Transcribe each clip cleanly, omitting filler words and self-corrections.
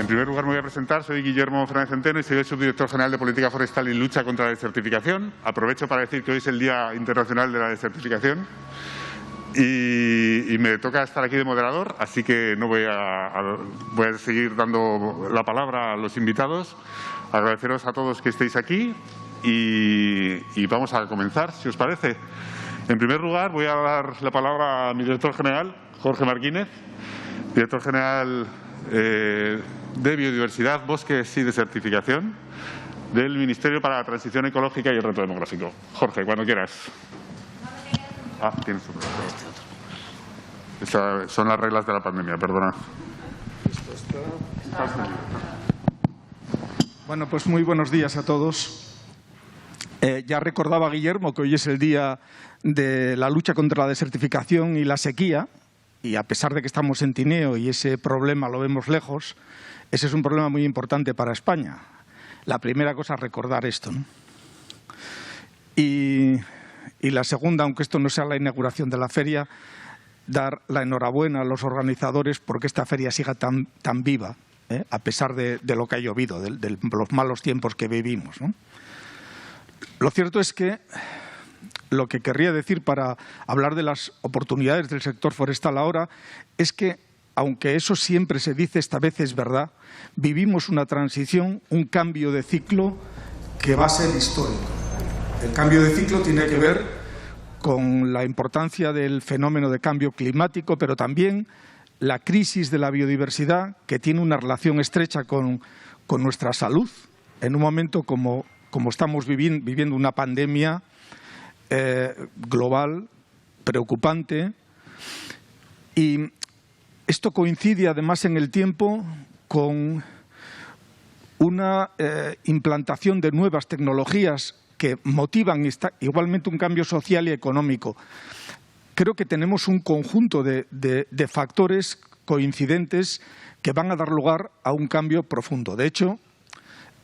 primer lugar me voy a presentar. Soy Guillermo Fernández Centeno y soy el subdirector general de Política Forestal y Lucha contra la Desertificación. Aprovecho para decir que hoy es el Día Internacional de la Desertificación y me toca estar aquí de moderador, así que no voy a seguir dando la palabra a los invitados. Agradeceros a todos que estéis aquí y vamos a comenzar, si os parece. En primer lugar, voy a dar la palabra a mi director general, Jorge Marquínez, director general de Biodiversidad, Bosques y Desertificación del Ministerio para la Transición Ecológica y el Reto Demográfico. Jorge, cuando quieras. Tienes otro. Estas son las reglas de la pandemia, perdona. Bueno, pues muy buenos días a todos. Ya recordaba Guillermo que hoy es el día de la lucha contra la desertificación y la sequía, y a pesar de que estamos en Tineo y ese problema lo vemos lejos, ese es un problema muy importante para España. La primera cosa es recordar esto, ¿no? Y la segunda, aunque esto no sea la inauguración de la feria, dar la enhorabuena a los organizadores porque esta feria siga tan viva, a pesar de lo que ha llovido, de los malos tiempos que vivimos, ¿no? Lo cierto es que lo que querría decir para hablar de las oportunidades del sector forestal ahora es que, aunque eso siempre se dice, esta vez es verdad, vivimos una transición, un cambio de ciclo que va a ser histórico. El cambio de ciclo tiene que ver con la importancia del fenómeno de cambio climático, pero también la crisis de la biodiversidad, que tiene una relación estrecha con nuestra salud, en un momento como estamos viviendo una pandemia global, preocupante. Y esto coincide además en el tiempo con una implantación de nuevas tecnologías que motivan igualmente un cambio social y económico. Creo que tenemos un conjunto de factores coincidentes que van a dar lugar a un cambio profundo. De hecho,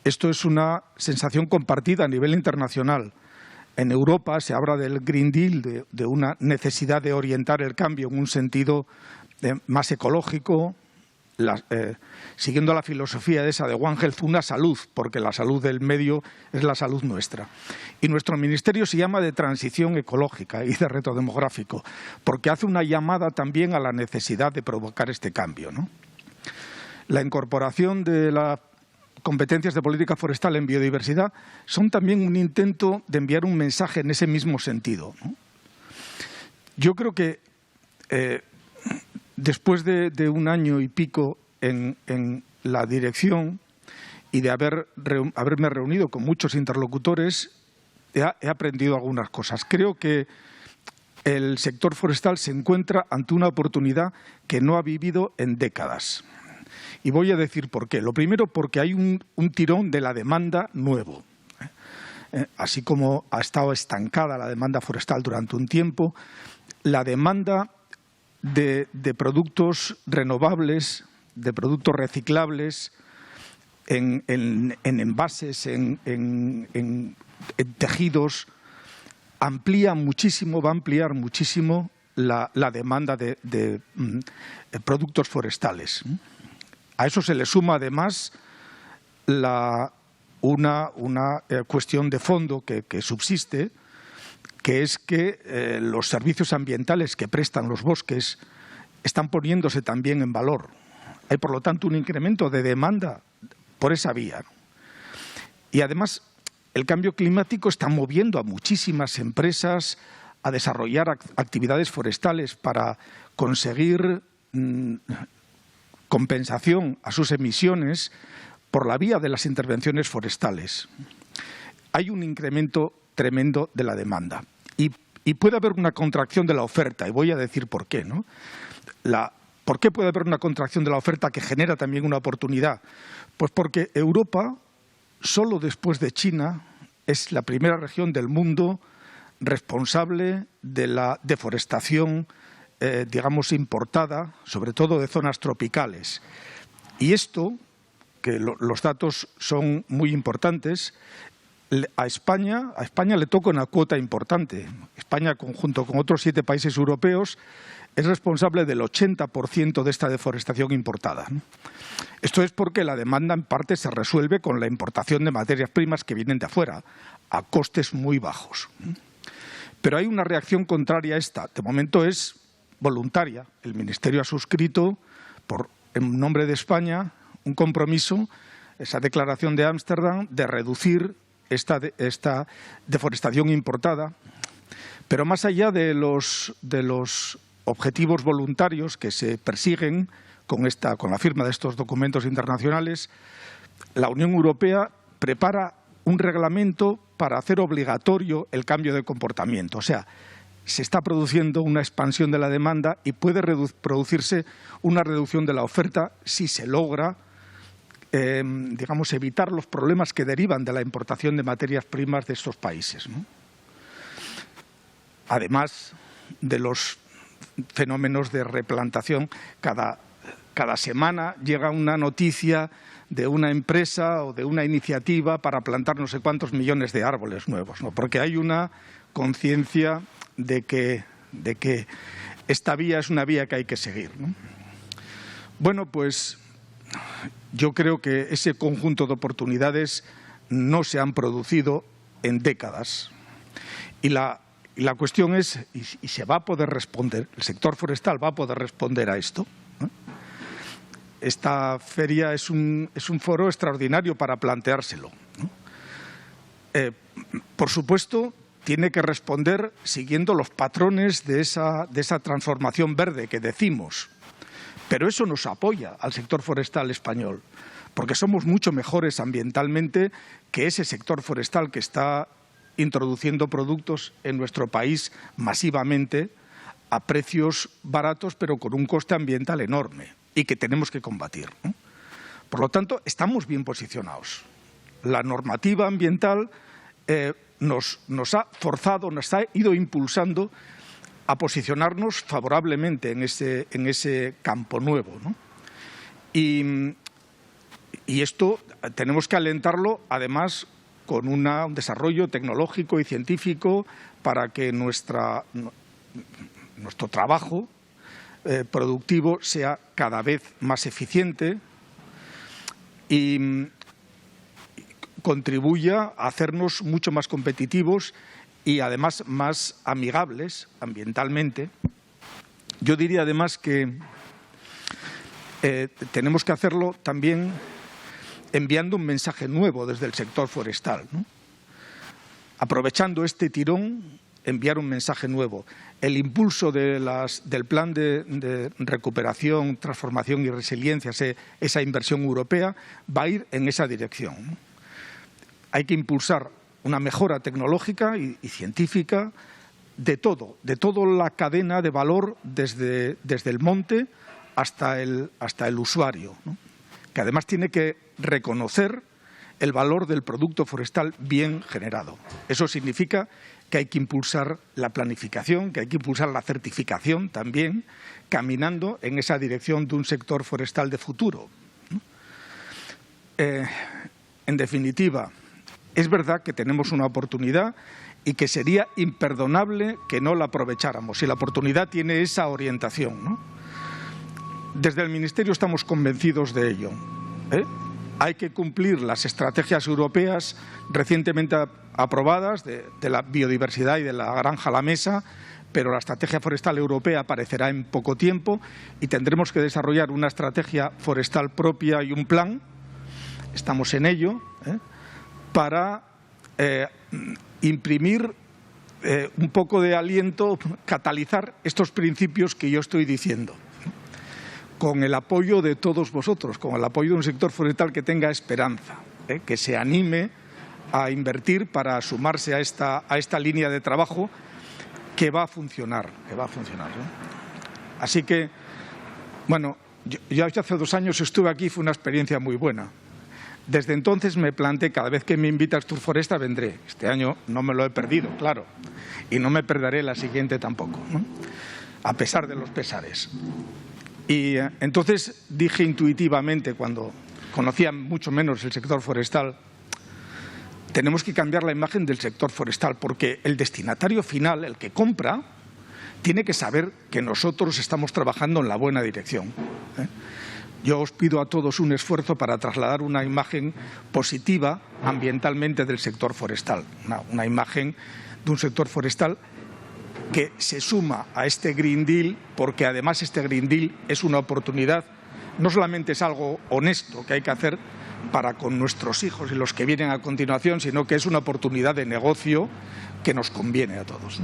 esto es una sensación compartida a nivel internacional. En Europa se habla del Green Deal, de una necesidad de orientar el cambio en un sentido más ecológico, siguiendo la filosofía de One Health, una salud, porque la salud del medio es la salud nuestra. Y nuestro ministerio se llama de transición ecológica y de reto demográfico, porque hace una llamada también a la necesidad de provocar este cambio, ¿no? La incorporación de las competencias de política forestal en biodiversidad son también un intento de enviar un mensaje en ese mismo sentido, ¿no? Yo creo que después de un año y pico en la dirección y de haberme reunido con muchos interlocutores, he aprendido algunas cosas. Creo que el sector forestal se encuentra ante una oportunidad que no ha vivido en décadas. Y voy a decir por qué. Lo primero, porque hay un tirón de la demanda nuevo. Así como ha estado estancada la demanda forestal durante un tiempo, la demanda de productos renovables, de productos reciclables, en envases, en tejidos, amplía muchísimo, va a ampliar muchísimo la demanda de productos forestales. A eso se le suma además una cuestión de fondo que subsiste, que es que los servicios ambientales que prestan los bosques están poniéndose también en valor. Hay, por lo tanto, un incremento de demanda por esa vía. Y además, el cambio climático está moviendo a muchísimas empresas a desarrollar actividades forestales para conseguir compensación a sus emisiones por la vía de las intervenciones forestales. Hay un incremento tremendo de la demanda y puede haber una contracción de la oferta, y voy a decir por qué, ¿no? ¿Por qué puede haber una contracción de la oferta que genera también una oportunidad? Pues porque Europa, solo después de China, es la primera región del mundo responsable de la deforestación digamos, importada, sobre todo de zonas tropicales. Y esto, que los datos son muy importantes, a España le toca una cuota importante. España, junto con otros 7 países europeos, es responsable del 80% de esta deforestación importada, ¿no? Esto es porque la demanda en parte se resuelve con la importación de materias primas que vienen de afuera, a costes muy bajos. Pero hay una reacción contraria a esta. De momento es voluntaria. El Ministerio ha suscrito, en nombre de España, un compromiso, esa declaración de Ámsterdam, de reducir esta deforestación importada. Pero más allá de los objetivos voluntarios que se persiguen con la firma de estos documentos internacionales, la Unión Europea prepara un reglamento para hacer obligatorio el cambio de comportamiento. O sea, se está produciendo una expansión de la demanda y puede producirse una reducción de la oferta si se logra, digamos, evitar los problemas que derivan de la importación de materias primas de estos países, ¿no? Además de los fenómenos de replantación, cada semana llega una noticia de una empresa o de una iniciativa para plantar no sé cuántos millones de árboles nuevos, ¿no? Porque hay una conciencia de que esta vía es una vía que hay que seguir, ¿no? Bueno, pues yo creo que ese conjunto de oportunidades no se han producido en décadas. Y la cuestión es, ¿y se va a poder responder? ¿El sector forestal va a poder responder a esto? Esta feria es un foro extraordinario para planteárselo, ¿no? Por supuesto, tiene que responder siguiendo los patrones de esa transformación verde que decimos. Pero eso nos apoya al sector forestal español, porque somos mucho mejores ambientalmente que ese sector forestal que está introduciendo productos en nuestro país masivamente a precios baratos, pero con un coste ambiental enorme y que tenemos que combatir, ¿no? Por lo tanto, estamos bien posicionados. La normativa ambiental nos ha forzado, nos ha ido impulsando a posicionarnos favorablemente en ese campo nuevo, ¿no? Y esto tenemos que alentarlo, además, con un desarrollo tecnológico y científico para que nuestro trabajo productivo sea cada vez más eficiente y contribuya a hacernos mucho más competitivos y además más amigables ambientalmente. Yo diría además que tenemos que hacerlo también enviando un mensaje nuevo desde el sector forestal, ¿no? Aprovechando este tirón, enviar un mensaje nuevo. El impulso del plan de recuperación, transformación y resiliencia, esa inversión europea, va a ir en esa dirección, ¿no? Hay que impulsar una mejora tecnológica y científica de toda la cadena de valor desde el monte hasta el usuario, ¿no? Que además tiene que reconocer el valor del producto forestal bien generado. Eso significa que hay que impulsar la planificación, que hay que impulsar la certificación también, caminando en esa dirección de un sector forestal de futuro, ¿no? En definitiva, es verdad que tenemos una oportunidad y que sería imperdonable que no la aprovecháramos, si la oportunidad tiene esa orientación, ¿no? Desde el Ministerio estamos convencidos de ello, ¿eh? Hay que cumplir las estrategias europeas recientemente aprobadas de la biodiversidad y de la granja a la mesa, pero la estrategia forestal europea aparecerá en poco tiempo y tendremos que desarrollar una estrategia forestal propia y un plan, estamos en ello, para imprimir un poco de aliento, catalizar estos principios que yo estoy diciendo, con el apoyo de todos vosotros, con el apoyo de un sector forestal que tenga esperanza, que se anime a invertir para sumarse a esta línea de trabajo que va a funcionar, ¿no? Así que, bueno, yo hace 2 años estuve aquí, fue una experiencia muy buena. Desde entonces me planteé, cada vez que me invita a Asturforesta vendré. Este año no me lo he perdido, claro, y no me perderé la siguiente tampoco, ¿no? A pesar de los pesares. Y entonces dije intuitivamente, cuando conocía mucho menos el sector forestal, tenemos que cambiar la imagen del sector forestal, porque el destinatario final, el que compra, tiene que saber que nosotros estamos trabajando en la buena dirección. Yo os pido a todos un esfuerzo para trasladar una imagen positiva ambientalmente del sector forestal, una imagen de un sector forestal que se suma a este Green Deal, porque además este Green Deal es una oportunidad, no solamente es algo honesto que hay que hacer para con nuestros hijos y los que vienen a continuación, sino que es una oportunidad de negocio que nos conviene a todos.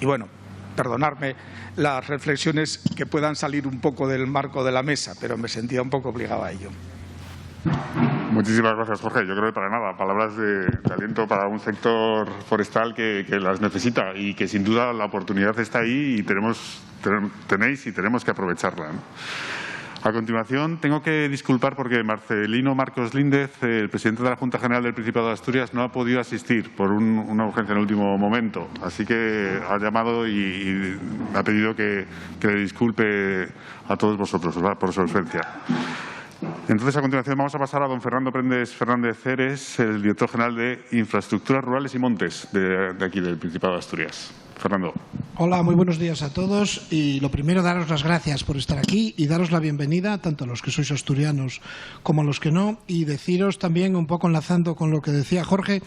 Y bueno, perdonadme las reflexiones que puedan salir un poco del marco de la mesa, pero me sentía un poco obligado a ello. Muchísimas gracias, Jorge. Yo creo que para nada, palabras de aliento para un sector forestal que las necesita y que sin duda la oportunidad está ahí y tenéis y tenemos que aprovecharla, ¿no? A continuación, tengo que disculpar porque Marcelino Marcos Líndez, el presidente de la Junta General del Principado de Asturias, no ha podido asistir por una urgencia en el último momento. Así que ha llamado y ha pedido que le disculpe a todos vosotros, ¿verdad?, por su ausencia. Entonces, a continuación, vamos a pasar a don Fernando Prendes Fernández Ceres, el director general de Infraestructuras Rurales y Montes de aquí, del Principado de Asturias. Fernando. Hola, muy buenos días a todos. Y lo primero, daros las gracias por estar aquí y daros la bienvenida, tanto a los que sois asturianos como a los que no. Y deciros también, un poco enlazando con lo que decía Jorge,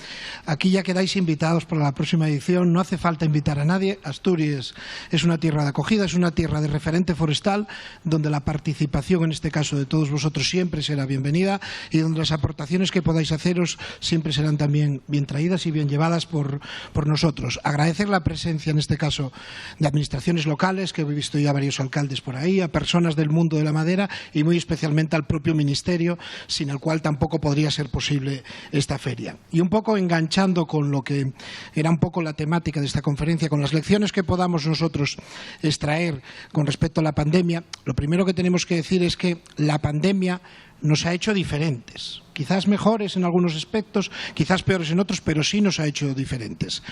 aquí ya quedáis invitados para la próxima edición. No hace falta invitar a nadie. Asturias es una tierra de acogida, es una tierra de referente forestal, donde la participación, en este caso de todos vosotros, siempre será bienvenida y donde las aportaciones que podáis haceros siempre serán también bien traídas y bien llevadas por nosotros. Agradecer la presencia, en este caso, de administraciones locales, que he visto ya varios alcaldes por ahí, a personas del mundo de la madera y muy especialmente al propio Ministerio, sin el cual tampoco podría ser posible esta feria. Y un poco enganchando con lo que era un poco la temática de esta conferencia, con las lecciones que podamos nosotros extraer con respecto a la pandemia, lo primero que tenemos que decir es que la pandemia nos ha hecho diferentes, quizás mejores en algunos aspectos, quizás peores en otros, pero sí nos ha hecho diferentes.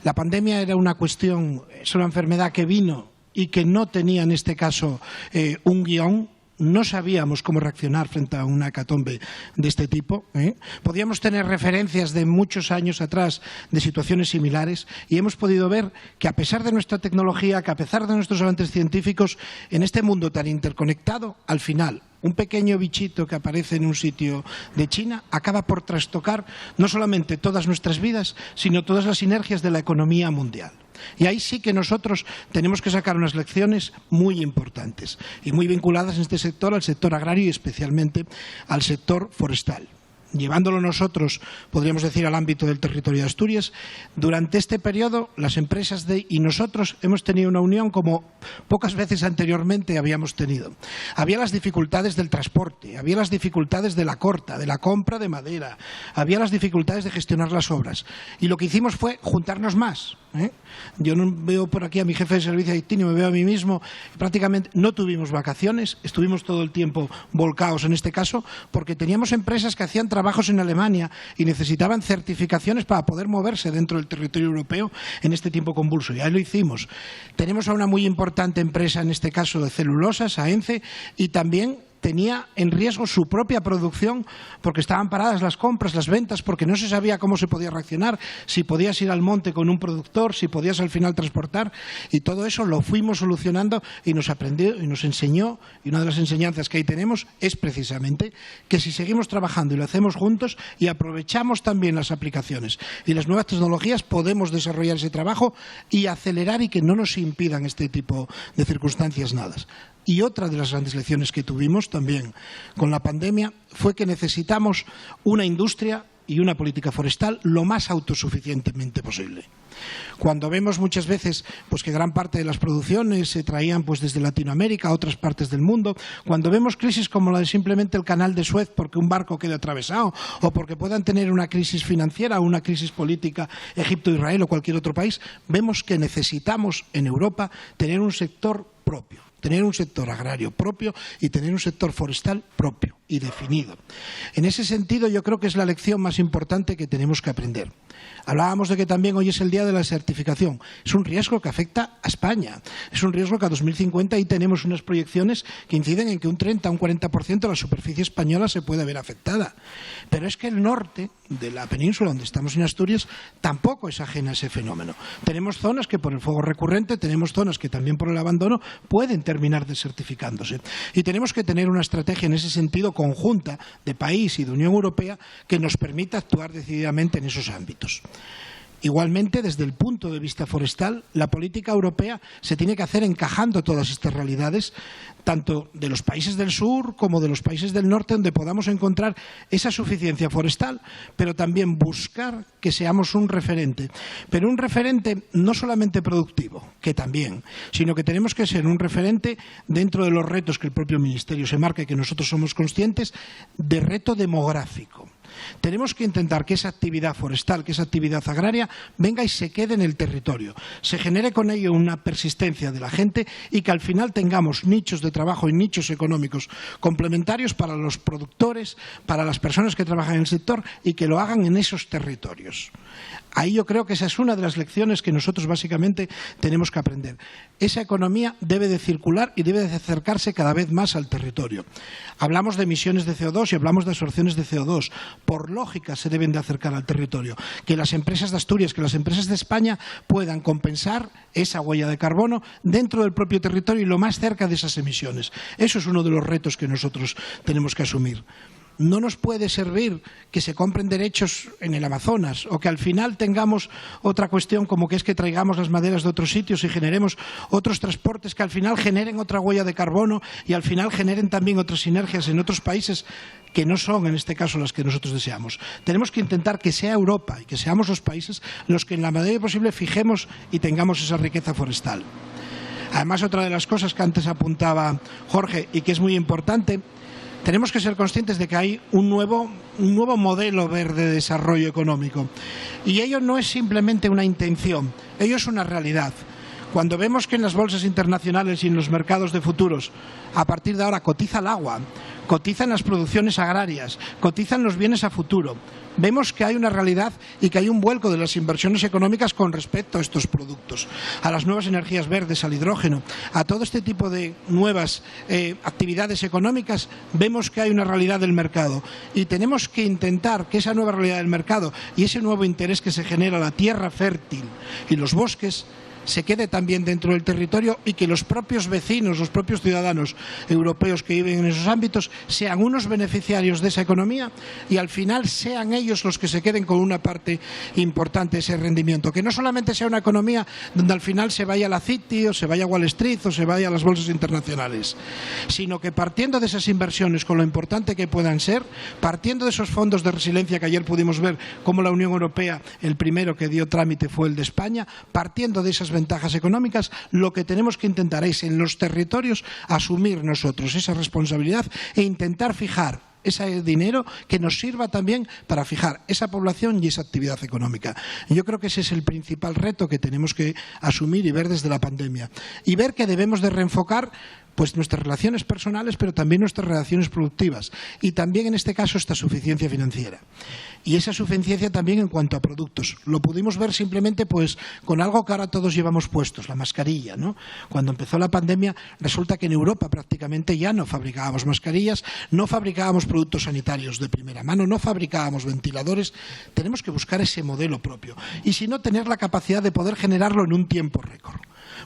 La pandemia era una cuestión, es una enfermedad que vino y que no tenía en este caso un guión. No sabíamos cómo reaccionar frente a una hecatombe de este tipo. Podíamos tener referencias de muchos años atrás de situaciones similares y hemos podido ver que a pesar de nuestra tecnología, que a pesar de nuestros avances científicos, en este mundo tan interconectado, al final un pequeño bichito que aparece en un sitio de China acaba por trastocar no solamente todas nuestras vidas, sino todas las sinergias de la economía mundial. Y ahí sí que nosotros tenemos que sacar unas lecciones muy importantes y muy vinculadas en este sector, al sector agrario y especialmente al sector forestal. Llevándolo nosotros, podríamos decir, al ámbito del territorio de Asturias, durante este periodo las empresas y nosotros hemos tenido una unión como pocas veces anteriormente habíamos tenido. Había las dificultades del transporte, había las dificultades de la corta, de la compra de madera, había las dificultades de gestionar las obras. Y lo que hicimos fue juntarnos más. Yo no veo por aquí a mi jefe de servicio de Haití, me veo a mí mismo. Prácticamente no tuvimos vacaciones, estuvimos todo el tiempo volcados en este caso, porque teníamos empresas que hacían trabajos en Alemania y necesitaban certificaciones para poder moverse dentro del territorio europeo en este tiempo convulso. Y ahí lo hicimos. Tenemos a una muy importante empresa, en este caso de celulosas, a ENCE, y también tenía en riesgo su propia producción porque estaban paradas las compras, las ventas, porque no se sabía cómo se podía reaccionar, si podías ir al monte con un productor, si podías al final transportar, y todo eso lo fuimos solucionando y nos aprendió y nos enseñó, y una de las enseñanzas que ahí tenemos es precisamente que si seguimos trabajando y lo hacemos juntos y aprovechamos también las aplicaciones y las nuevas tecnologías, podemos desarrollar ese trabajo y acelerar y que no nos impidan este tipo de circunstancias nada. Y otra de las grandes lecciones que tuvimos también con la pandemia fue que necesitamos una industria y una política forestal lo más autosuficientemente posible. Cuando vemos muchas veces pues que gran parte de las producciones se traían pues desde Latinoamérica a otras partes del mundo, cuando vemos crisis como la de simplemente el canal de Suez porque un barco quede atravesado o porque puedan tener una crisis financiera o una crisis política Egipto, Israel o cualquier otro país, vemos que necesitamos en Europa tener un sector propio, tener un sector agrario propio y tener un sector forestal propio y definido. En ese sentido, yo creo que es la lección más importante que tenemos que aprender. Hablábamos de que también hoy es el día de la certificación. Es un riesgo que afecta a España. Es un riesgo que a 2050 ahí tenemos unas proyecciones que inciden en que un 30 o un 40% de la superficie española se puede ver afectada. Pero es que el norte de la península, donde estamos en Asturias, tampoco es ajena a ese fenómeno. Tenemos zonas que por el fuego recurrente, tenemos zonas que también por el abandono pueden terminar desertificándose. Y tenemos que tener una estrategia en ese sentido conjunta de país y de Unión Europea que nos permita actuar decididamente en esos ámbitos. Igualmente, desde el punto de vista forestal, la política europea se tiene que hacer encajando todas estas realidades, tanto de los países del sur como de los países del norte, donde podamos encontrar esa suficiencia forestal, pero también buscar que seamos un referente. Pero un referente no solamente productivo, que también, sino que tenemos que ser un referente dentro de los retos que el propio Ministerio se marca y que nosotros somos conscientes, de reto demográfico. Tenemos que intentar que esa actividad forestal, que esa actividad agraria, venga y se quede en el territorio, se genere con ello una persistencia de la gente y que al final tengamos nichos de trabajo y nichos económicos complementarios para los productores, para las personas que trabajan en el sector y que lo hagan en esos territorios. Ahí yo creo que esa es una de las lecciones que nosotros básicamente tenemos que aprender. Esa economía debe de circular y debe de acercarse cada vez más al territorio. Hablamos de emisiones de CO2 y hablamos de absorciones de CO2. Por lógica se deben de acercar al territorio. Que las empresas de Asturias, que las empresas de España puedan compensar esa huella de carbono dentro del propio territorio y lo más cerca de esas emisiones. Eso es uno de los retos que nosotros tenemos que asumir. No nos puede servir que se compren derechos en el Amazonas o que al final tengamos otra cuestión como que es que traigamos las maderas de otros sitios y generemos otros transportes que al final generen otra huella de carbono y al final generen también otras sinergias en otros países que no son en este caso las que nosotros deseamos. Tenemos que intentar que sea Europa y que seamos los países los que en la medida posible fijemos y tengamos esa riqueza forestal. Además, otra de las cosas que antes apuntaba Jorge y que es muy importante, tenemos que ser conscientes de que hay un nuevo modelo verde de desarrollo económico. Y ello no es simplemente una intención, ello es una realidad. Cuando vemos que en las bolsas internacionales y en los mercados de futuros, a partir de ahora cotiza el agua, cotizan las producciones agrarias, cotizan los bienes a futuro, vemos que hay una realidad y que hay un vuelco de las inversiones económicas con respecto a estos productos, a las nuevas energías verdes, al hidrógeno, a todo este tipo de nuevas actividades económicas, vemos que hay una realidad del mercado y tenemos que intentar que esa nueva realidad del mercado y ese nuevo interés que se genera la tierra fértil y los bosques se quede también dentro del territorio y que los propios vecinos, los propios ciudadanos europeos que viven en esos ámbitos sean unos beneficiarios de esa economía y al final sean ellos los que se queden con una parte importante de ese rendimiento. Que no solamente sea una economía donde al final se vaya a la City o se vaya a Wall Street o se vaya a las bolsas internacionales, sino que partiendo de esas inversiones con lo importante que puedan ser, partiendo de esos fondos de resiliencia que ayer pudimos ver como la Unión Europea, el primero que dio trámite fue el de España, partiendo de esas ventajas económicas, lo que tenemos que intentar es en los territorios asumir nosotros esa responsabilidad e intentar fijar ese dinero que nos sirva también para fijar esa población y esa actividad económica. Yo creo que ese es el principal reto que tenemos que asumir y ver desde la pandemia. Y ver que debemos de reenfocar pues nuestras relaciones personales, pero también nuestras relaciones productivas. Y también, en este caso, esta suficiencia financiera. Y esa suficiencia también en cuanto a productos. Lo pudimos ver simplemente pues con algo que ahora todos llevamos puestos, la mascarilla, ¿no? Cuando empezó la pandemia, resulta que en Europa prácticamente ya no fabricábamos mascarillas, no fabricábamos productos sanitarios de primera mano, no fabricábamos ventiladores. Tenemos que buscar ese modelo propio. Y si no, tener la capacidad de poder generarlo en un tiempo récord.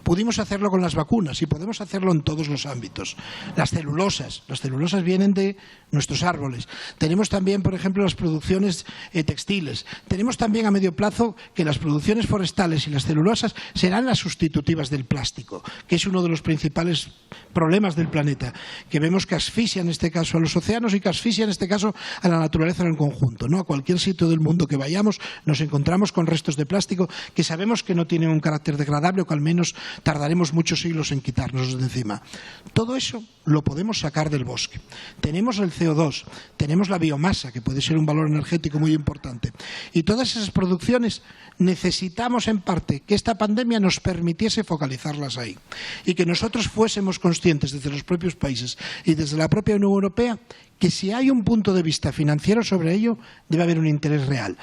Pudimos hacerlo con las vacunas y podemos hacerlo en todos los ámbitos. Las celulosas vienen de nuestros árboles. Tenemos también, por ejemplo, las producciones textiles. Tenemos también a medio plazo que las producciones forestales y las celulosas serán las sustitutivas del plástico, que es uno de los principales problemas del planeta, que vemos que asfixia en este caso a los océanos y que asfixia en este caso a la naturaleza en el conjunto, ¿no? A cualquier sitio del mundo que vayamos nos encontramos con restos de plástico que sabemos que no tienen un carácter degradable o que al menos tardaremos muchos siglos en quitárnoslos de encima. Todo eso lo podemos sacar del bosque. Tenemos el CO2, tenemos la biomasa, que puede ser un valor energético muy importante. Y todas esas producciones necesitamos en parte que esta pandemia nos permitiese focalizarlas ahí. Y que nosotros fuésemos conscientes desde los propios países y desde la propia Unión Europea que si hay un punto de vista financiero sobre ello, debe haber un interés real.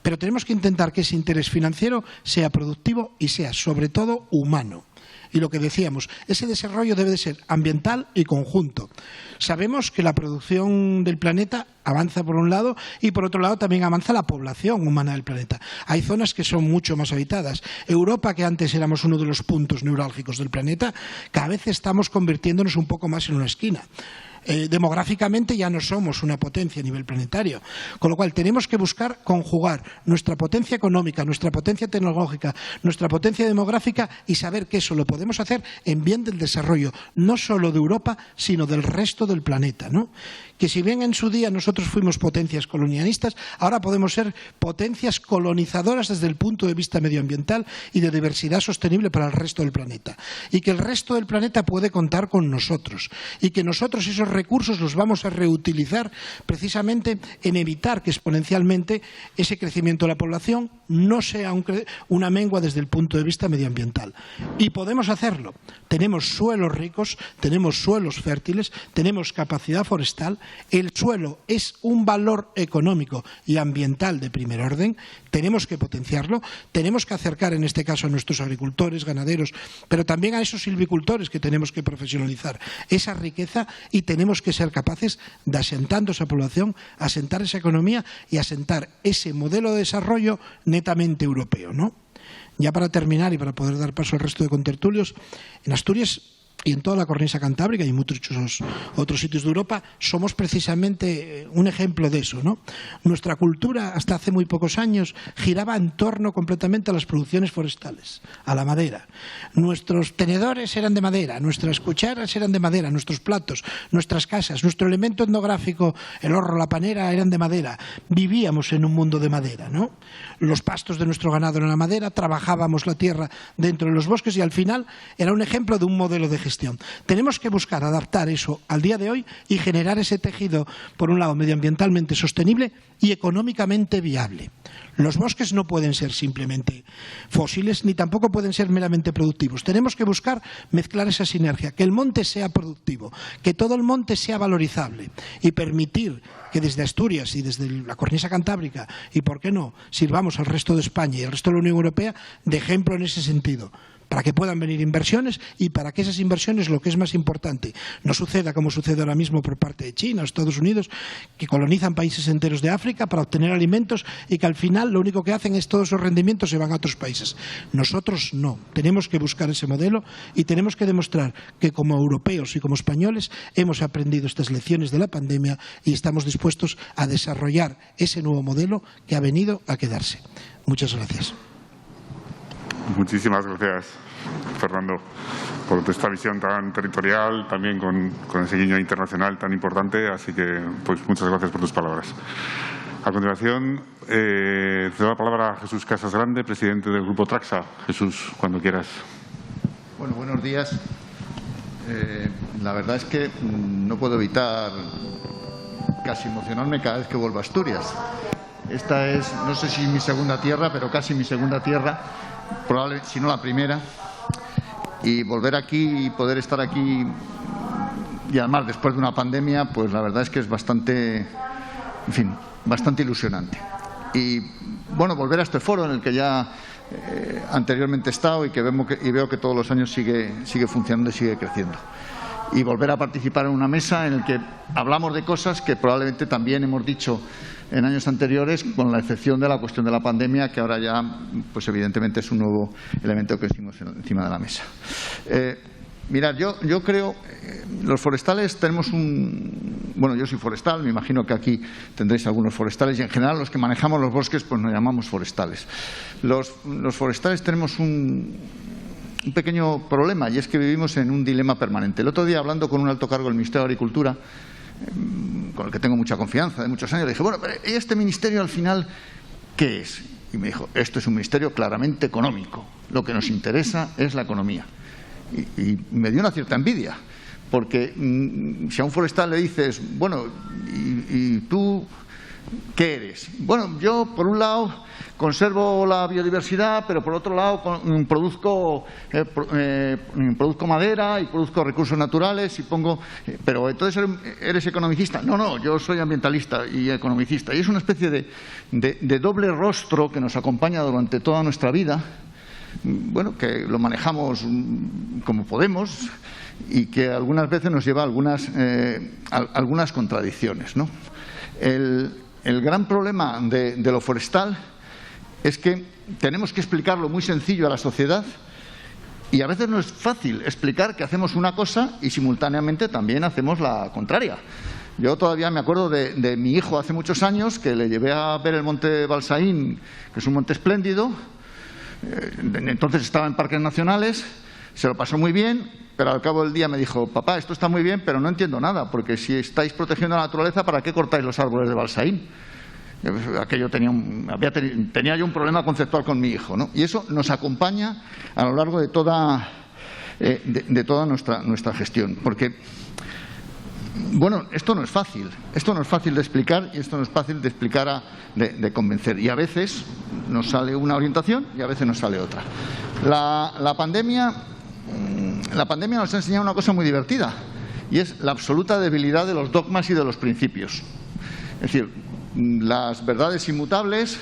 Pero tenemos que intentar que ese interés financiero sea productivo y sea, sobre todo, humano. Y lo que decíamos, ese desarrollo debe de ser ambiental y conjunto. Sabemos que la producción del planeta avanza por un lado y por otro lado también avanza la población humana del planeta. Hay zonas que son mucho más habitadas. Europa, que antes éramos uno de los puntos neurálgicos del planeta, cada vez estamos convirtiéndonos un poco más en una esquina. Demográficamente ya no somos una potencia a nivel planetario, con lo cual tenemos que buscar conjugar nuestra potencia económica, nuestra potencia tecnológica, nuestra potencia demográfica y saber que eso lo podemos hacer en bien del desarrollo, no solo de Europa, sino del resto del planeta, ¿no? Que si bien en su día nosotros fuimos potencias colonialistas, ahora podemos ser potencias colonizadoras desde el punto de vista medioambiental y de diversidad sostenible para el resto del planeta. Y que el resto del planeta puede contar con nosotros. Y que nosotros esos recursos los vamos a reutilizar precisamente en evitar que exponencialmente ese crecimiento de la población no sea una mengua desde el punto de vista medioambiental. Y podemos hacerlo. Tenemos suelos ricos, tenemos suelos fértiles, tenemos capacidad forestal. El suelo es un valor económico y ambiental de primer orden. Tenemos que potenciarlo. Tenemos que acercar, en este caso, a nuestros agricultores, ganaderos, pero también a esos silvicultores que tenemos que profesionalizar esa riqueza y tenemos que ser capaces de, asentando esa población, asentar esa economía y asentar ese modelo de desarrollo netamente europeo, ¿no? Ya para terminar y para poder dar paso al resto de contertulios, en Asturias y en toda la cornisa cantábrica y en muchos otros sitios de Europa somos precisamente un ejemplo de eso, ¿no? Nuestra cultura hasta hace muy pocos años giraba en torno completamente a las producciones forestales, a la madera. Nuestros tenedores eran de madera, nuestras cucharas eran de madera, nuestros platos, nuestras casas, nuestro elemento etnográfico, el horro, la panera, eran de madera. Vivíamos en un mundo de madera, ¿no? Los pastos de nuestro ganado eran la madera, trabajábamos la tierra dentro de los bosques y al final era un ejemplo de un modelo de gestión. Tenemos que buscar adaptar eso al día de hoy y generar ese tejido, por un lado, medioambientalmente sostenible y económicamente viable. Los bosques no pueden ser simplemente fósiles ni tampoco pueden ser meramente productivos. Tenemos que buscar mezclar esa sinergia, que el monte sea productivo, que todo el monte sea valorizable y permitir que desde Asturias y desde la cornisa cantábrica y, por qué no, sirvamos al resto de España y al resto de la Unión Europea de ejemplo en ese sentido, para que puedan venir inversiones y para que esas inversiones, lo que es más importante, no suceda como sucede ahora mismo por parte de China o Estados Unidos, que colonizan países enteros de África para obtener alimentos y que al final lo único que hacen es todos esos rendimientos se van a otros países. Nosotros no. Tenemos que buscar ese modelo y tenemos que demostrar que como europeos y como españoles hemos aprendido estas lecciones de la pandemia y estamos dispuestos a desarrollar ese nuevo modelo que ha venido a quedarse. Muchas gracias. Muchísimas gracias, Fernando, por esta visión tan territorial, también con ese guiño internacional tan importante. Así que, pues, muchas gracias por tus palabras. A continuación, cedo la palabra a Jesús Casas Grande, presidente del Grupo Traxa. Jesús, cuando quieras. Bueno, buenos días. La verdad es que no puedo evitar casi emocionarme cada vez que vuelvo a Asturias. Esta es, no sé si mi segunda tierra, pero casi mi segunda tierra, probablemente, si no la primera. Y volver aquí y poder estar aquí, y además después de una pandemia, pues la verdad es que es bastante, en fin, bastante ilusionante. Y bueno, volver a este foro en el que ya anteriormente he estado y que veo que todos los años sigue funcionando y sigue creciendo. Y volver a participar en una mesa en la que hablamos de cosas que probablemente también hemos dicho en años anteriores, con la excepción de la cuestión de la pandemia, que ahora ya, pues evidentemente es un nuevo elemento que pusimos encima de la mesa. Mirad, yo creo, los forestales tenemos bueno, yo soy forestal, me imagino que aquí tendréis algunos forestales y en general los que manejamos los bosques pues nos llamamos forestales. Los forestales tenemos un pequeño problema y es que vivimos en un dilema permanente. El otro día, hablando con un alto cargo del Ministerio de Agricultura, con el que tengo mucha confianza de muchos años, le dije, bueno, pero ¿y este ministerio al final qué es? Y me dijo, esto es un ministerio claramente económico, lo que nos interesa es la economía. Y me dio una cierta envidia, porque si a un forestal le dices, bueno, y tú ¿qué eres? Bueno, yo por un lado conservo la biodiversidad, pero por otro lado produzco madera y produzco recursos naturales y pongo... Pero entonces eres economicista. No, yo soy ambientalista y economicista. Y es una especie de doble rostro que nos acompaña durante toda nuestra vida, bueno, que lo manejamos como podemos y que algunas veces nos lleva a algunas contradicciones, ¿no? El gran problema de lo forestal es que tenemos que explicarlo muy sencillo a la sociedad y a veces no es fácil explicar que hacemos una cosa y simultáneamente también hacemos la contraria. Yo todavía me acuerdo de mi hijo hace muchos años, que le llevé a ver el monte Balsaín, que es un monte espléndido. Entonces estaba en parques nacionales, se lo pasó muy bien, pero al cabo del día me dijo: papá, esto está muy bien, pero no entiendo nada, porque si estáis protegiendo la naturaleza, ¿para qué cortáis los árboles de Balsaín? Aquello tenía yo un problema conceptual con mi hijo, ¿no? Y eso nos acompaña a lo largo de toda nuestra gestión, porque, bueno, esto no es fácil de explicar y esto no es fácil de explicar, de convencer, y a veces nos sale una orientación y a veces nos sale otra. La pandemia nos ha enseñado una cosa muy divertida, y es la absoluta debilidad de los dogmas y de los principios. Es decir, las verdades inmutables,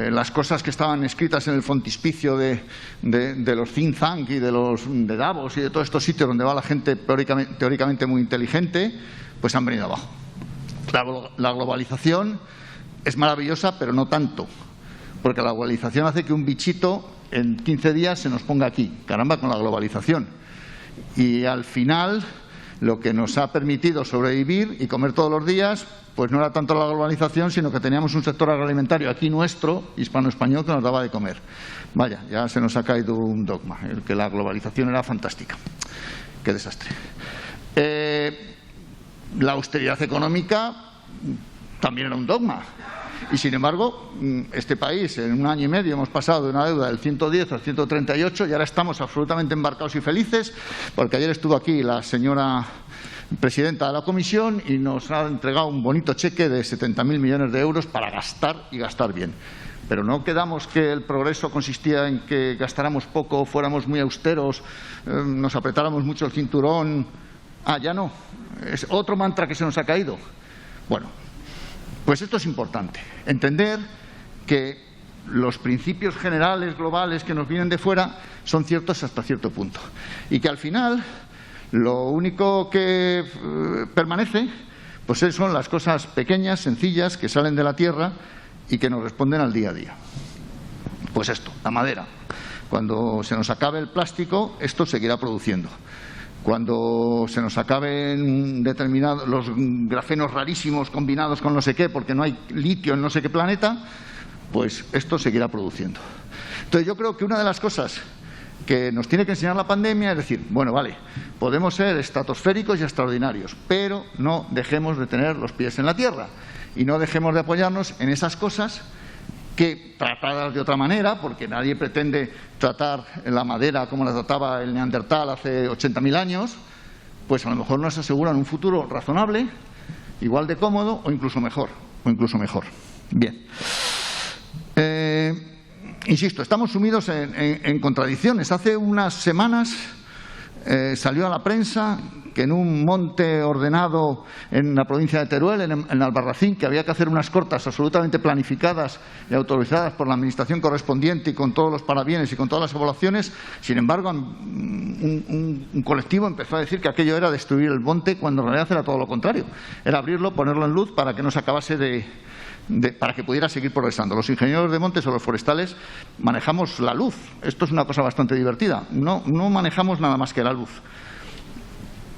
las cosas que estaban escritas en el frontispicio de los think tank y de Davos y de todos estos sitios donde va la gente teóricamente muy inteligente, pues han venido abajo. La globalización es maravillosa, pero no tanto, porque la globalización hace que un bichito en 15 días se nos ponga aquí, caramba, con la globalización. Y al final, lo que nos ha permitido sobrevivir y comer todos los días, pues no era tanto la globalización, sino que teníamos un sector agroalimentario aquí nuestro, hispano-español, que nos daba de comer. Vaya, ya se nos ha caído un dogma, el que la globalización era fantástica. Qué desastre. La austeridad económica también era un dogma. Y sin embargo, este país en un año y medio hemos pasado de una deuda del 110 al 138 y ahora estamos absolutamente embarcados y felices, porque ayer estuvo aquí la señora presidenta de la comisión y nos ha entregado un bonito cheque de 70.000 millones de euros para gastar y gastar bien. Pero no quedamos que el progreso consistía en que gastáramos poco, fuéramos muy austeros, nos apretáramos mucho el cinturón. Ya no. Es otro mantra que se nos ha caído. Bueno, pues esto es importante. Entender que los principios generales, globales, que nos vienen de fuera, son ciertos hasta cierto punto. Y que al final, lo único que permanece, pues son las cosas pequeñas, sencillas, que salen de la tierra y que nos responden al día a día. Pues esto, la madera. Cuando se nos acabe el plástico, esto seguirá produciendo. Cuando se nos acaben los grafenos rarísimos combinados con no sé qué, porque no hay litio en no sé qué planeta, pues esto seguirá produciendo. Entonces yo creo que una de las cosas que nos tiene que enseñar la pandemia es decir, bueno, vale, podemos ser estratosféricos y extraordinarios, pero no dejemos de tener los pies en la tierra y no dejemos de apoyarnos en esas cosas que, tratadas de otra manera, porque nadie pretende tratar la madera como la trataba el Neandertal hace 80.000 años, pues a lo mejor nos aseguran un futuro razonable, igual de cómodo o incluso mejor. Bien. Insisto, estamos sumidos en contradicciones. Hace unas semanas salió a la prensa que en un monte ordenado en la provincia de Teruel, en Albarracín, que había que hacer unas cortas absolutamente planificadas y autorizadas por la administración correspondiente y con todos los parabienes y con todas las evaluaciones. Sin embargo, un colectivo empezó a decir que aquello era destruir el monte, cuando en realidad era todo lo contrario. Era abrirlo, ponerlo en luz para que no se acabase para que pudiera seguir progresando. Los ingenieros de montes o los forestales manejamos la luz. Esto es una cosa bastante divertida. No manejamos nada más que la luz.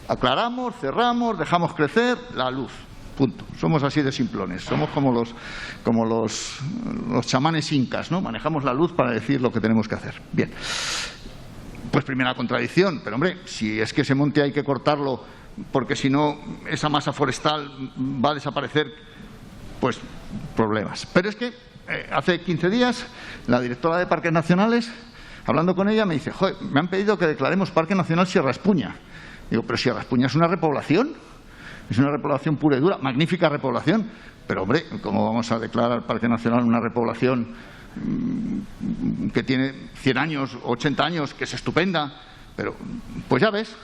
Aclaramos, cerramos, dejamos crecer la luz. Punto. Somos así de simplones. Somos como los chamanes incas, ¿no? Manejamos la luz para decir lo que tenemos que hacer. Bien. Pues primera contradicción. Pero hombre, si es que ese monte hay que cortarlo porque si no esa masa forestal va a desaparecer, pues problemas. Pero es que hace 15 días la directora de Parques Nacionales, hablando con ella, me dice: joder, me han pedido que declaremos Parque Nacional Sierra Espuña. Digo, pero Sierra Espuña es una repoblación. Es una repoblación pura y dura, magnífica repoblación, pero hombre, ¿cómo vamos a declarar Parque Nacional una repoblación que tiene 100 años, 80 años, que es estupenda? Pero, pues ya ves.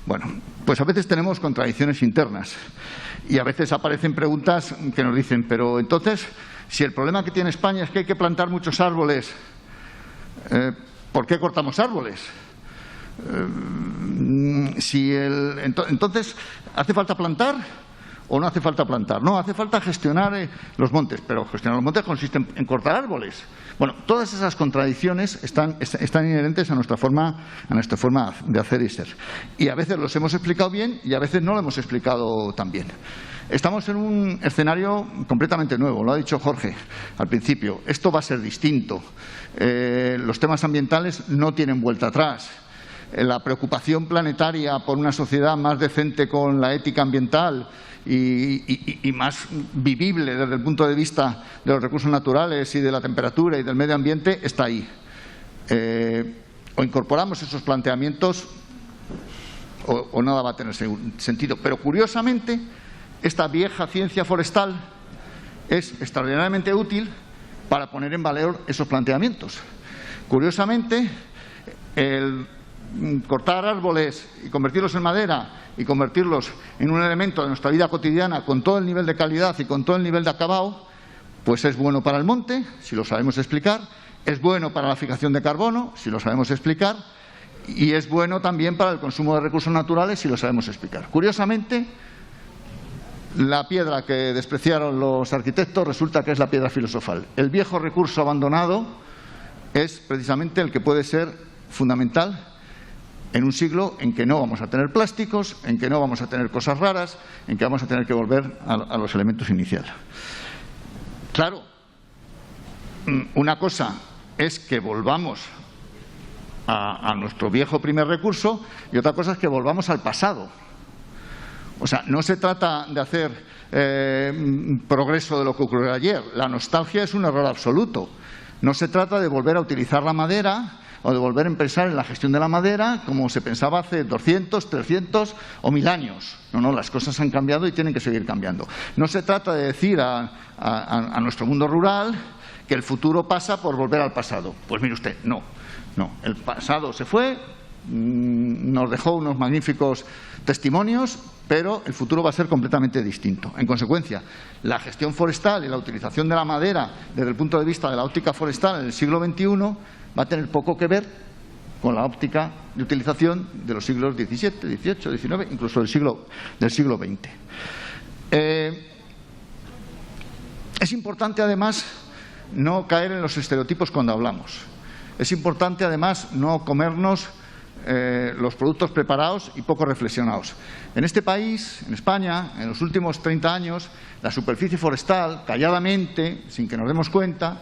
Bueno, pues a veces tenemos contradicciones internas y a veces aparecen preguntas que nos dicen, pero entonces, si el problema que tiene España es que hay que plantar muchos árboles, ¿por qué cortamos árboles? Entonces, ¿hace falta plantar o no hace falta plantar? No, hace falta gestionar los montes, pero gestionar los montes consiste en cortar árboles. Bueno, todas esas contradicciones están inherentes a nuestra forma de hacer y ser. Y a veces los hemos explicado bien y a veces no lo hemos explicado tan bien. Estamos en un escenario completamente nuevo, lo ha dicho Jorge al principio. Esto va a ser distinto. Los temas ambientales no tienen vuelta atrás. La preocupación planetaria por una sociedad más decente con la ética ambiental y más vivible desde el punto de vista de los recursos naturales y de la temperatura y del medio ambiente está ahí. O incorporamos esos planteamientos o nada va a tener sentido. Pero curiosamente, esta vieja ciencia forestal es extraordinariamente útil para poner en valor esos planteamientos. Curiosamente, el cortar árboles y convertirlos en madera y convertirlos en un elemento de nuestra vida cotidiana con todo el nivel de calidad y con todo el nivel de acabado, pues es bueno para el monte, si lo sabemos explicar, es bueno para la fijación de carbono, si lo sabemos explicar, y es bueno también para el consumo de recursos naturales, si lo sabemos explicar. Curiosamente, la piedra que despreciaron los arquitectos resulta que es la piedra filosofal. El viejo recurso abandonado es precisamente el que puede ser fundamental en un siglo en que no vamos a tener plásticos, en que no vamos a tener cosas raras, en que vamos a tener que volver a los elementos iniciales. Claro, una cosa es que volvamos a nuestro viejo primer recurso y otra cosa es que volvamos al pasado. O sea, no se trata de hacer progreso de lo que ocurrió ayer. La nostalgia es un error absoluto. No se trata de volver a utilizar la madera o de volver a pensar en la gestión de la madera como se pensaba hace 200, 300 o 1000 años. No, las cosas han cambiado y tienen que seguir cambiando. No se trata de decir a nuestro mundo rural que el futuro pasa por volver al pasado. Pues mire usted, no. El pasado se fue, nos dejó unos magníficos testimonios, pero el futuro va a ser completamente distinto. En consecuencia, la gestión forestal y la utilización de la madera desde el punto de vista de la óptica forestal en el siglo XXI va a tener poco que ver con la óptica de utilización de los siglos XVII, XVIII, XIX, incluso del siglo XX. Es importante, además, no caer en los estereotipos cuando hablamos. Es importante, además, no comernos los productos preparados y poco reflexionados. En este país, en España, en los últimos 30 años, la superficie forestal, calladamente, sin que nos demos cuenta,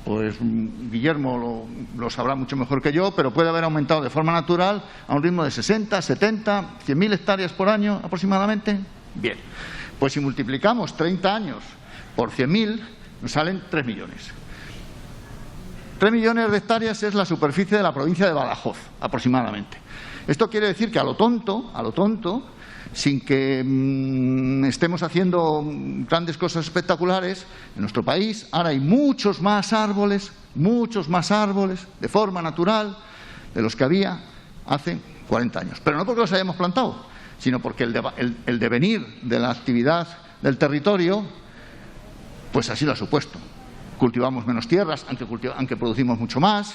pues Guillermo lo sabrá mucho mejor que yo, pero puede haber aumentado de forma natural a un ritmo de 60, 70, 100.000 hectáreas por año aproximadamente. Bien, pues si multiplicamos 30 años por 100.000, nos salen 3 millones. 3 millones de hectáreas es la superficie de la provincia de Badajoz, aproximadamente. Esto quiere decir que a lo tonto, sin que estemos haciendo grandes cosas espectaculares, en nuestro país ahora hay muchos más árboles de forma natural de los que había hace 40 años. Pero no porque los hayamos plantado, sino porque el devenir de la actividad del territorio, pues así lo ha supuesto. Cultivamos menos tierras, aunque producimos mucho más.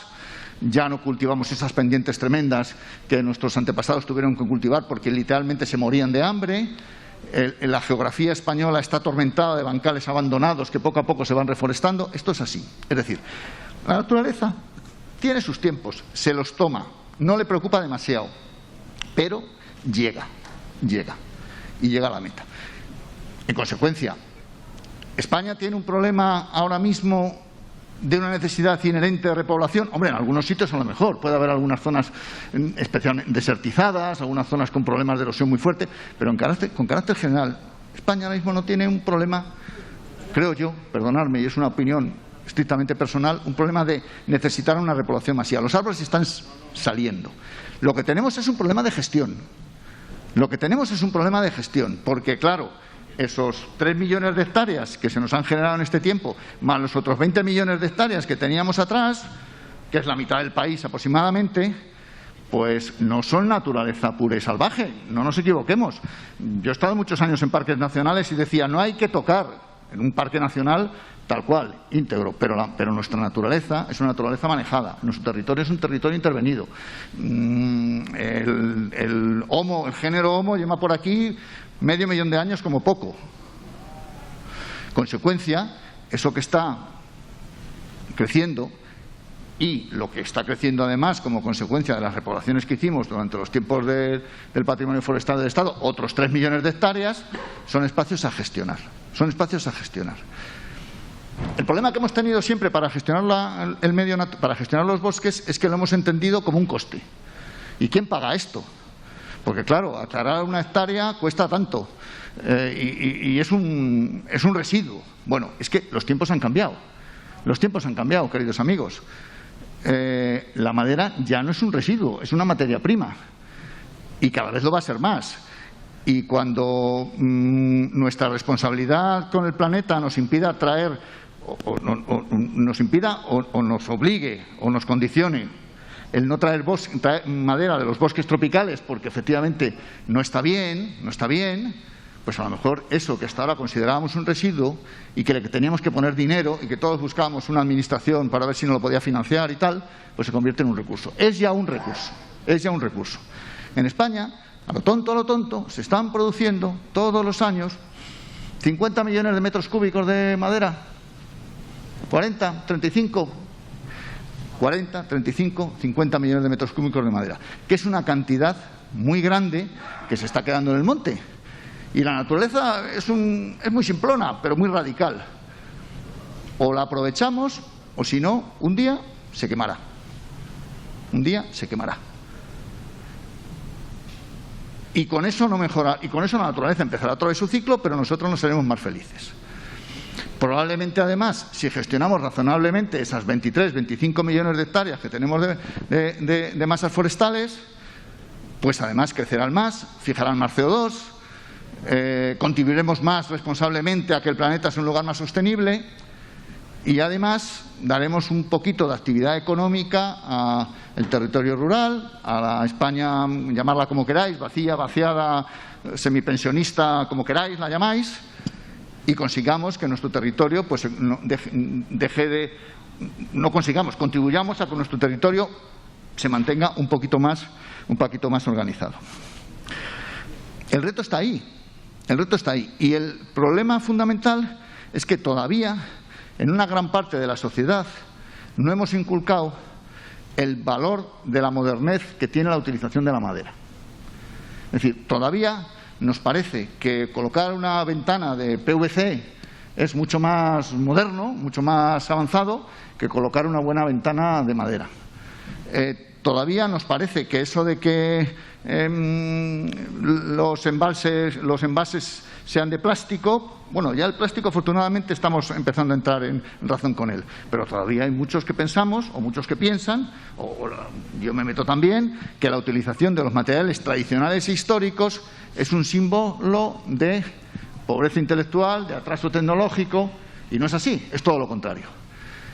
Ya no cultivamos esas pendientes tremendas que nuestros antepasados tuvieron que cultivar porque literalmente se morían de hambre. La geografía española está atormentada de bancales abandonados que poco a poco se van reforestando. Esto es así. Es decir, la naturaleza tiene sus tiempos, se los toma, no le preocupa demasiado, pero llega y llega a la meta. En consecuencia, España tiene un problema ahora mismo de una necesidad inherente de repoblación. Hombre, en algunos sitios a lo mejor puede haber algunas zonas especialmente desertizadas, algunas zonas con problemas de erosión muy fuerte, pero con carácter general, España ahora mismo no tiene un problema, creo yo, perdonadme, y es una opinión estrictamente personal, un problema de necesitar una repoblación masiva. Los árboles están saliendo. Lo que tenemos es un problema de gestión. Lo que tenemos es un problema de gestión, porque claro, esos 3 millones de hectáreas que se nos han generado en este tiempo, más los otros 20 millones de hectáreas que teníamos atrás, que es la mitad del país aproximadamente, pues no son naturaleza pura y salvaje, no nos equivoquemos. Yo he estado muchos años en parques nacionales y decía, no hay que tocar en un parque nacional tal cual, íntegro, pero nuestra naturaleza es una naturaleza manejada, nuestro territorio es un territorio intervenido. El género Homo lleva por aquí medio millón de años como poco. Consecuencia, eso que está creciendo y lo que está creciendo además como consecuencia de las repoblaciones que hicimos durante los tiempos del patrimonio forestal del Estado, otros 3 millones de hectáreas, son espacios a gestionar. Son espacios a gestionar. El problema que hemos tenido siempre para gestionar para gestionar los bosques es que lo hemos entendido como un coste. ¿Y quién paga esto? Porque claro, aclarar una hectárea cuesta tanto y es un residuo. Bueno, es que los tiempos han cambiado. Los tiempos han cambiado, queridos amigos. La madera ya no es un residuo, es una materia prima y cada vez lo va a ser más. Y cuando nuestra responsabilidad con el planeta nos impida traer o nos obligue o nos condicione el no traer madera de los bosques tropicales porque efectivamente no está bien, pues a lo mejor eso que hasta ahora considerábamos un residuo y que le teníamos que poner dinero y que todos buscábamos una administración para ver si no lo podía financiar y tal, pues se convierte en un recurso. Es ya un recurso. En España, a lo tonto, se están produciendo todos los años 50 millones de metros cúbicos de madera. 40, 35, 50 millones de metros cúbicos de madera, que es una cantidad muy grande que se está quedando en el monte. Y la naturaleza es muy simplona, pero muy radical. O la aprovechamos, o si no, un día se quemará. Y con eso no mejora, y con eso la naturaleza empezará otra vez su ciclo, pero nosotros no seremos más felices. Probablemente, además, si gestionamos razonablemente esas 23, 25 millones de hectáreas que tenemos de masas forestales, pues además crecerán más, fijarán más CO2, contribuiremos más responsablemente a que el planeta sea un lugar más sostenible y además daremos un poquito de actividad económica al territorio rural, a la España, llamarla como queráis, vacía, vaciada, semipensionista, como queráis, la llamáis, y consigamos que nuestro territorio pues contribuyamos a que nuestro territorio se mantenga un poquito más organizado. El reto está ahí. Y el problema fundamental es que todavía en una gran parte de la sociedad no hemos inculcado el valor de la modernez que tiene la utilización de la madera. Es decir, todavía nos parece que colocar una ventana de PVC es mucho más moderno, mucho más avanzado que colocar una buena ventana de madera. Todavía nos parece que eso de que los envases sean de plástico, bueno, ya el plástico afortunadamente estamos empezando a entrar en razón con él, pero todavía hay muchos que pensamos o muchos que piensan, o yo me meto también, que la utilización de los materiales tradicionales e históricos es un símbolo de pobreza intelectual, de atraso tecnológico, y no es así, es todo lo contrario.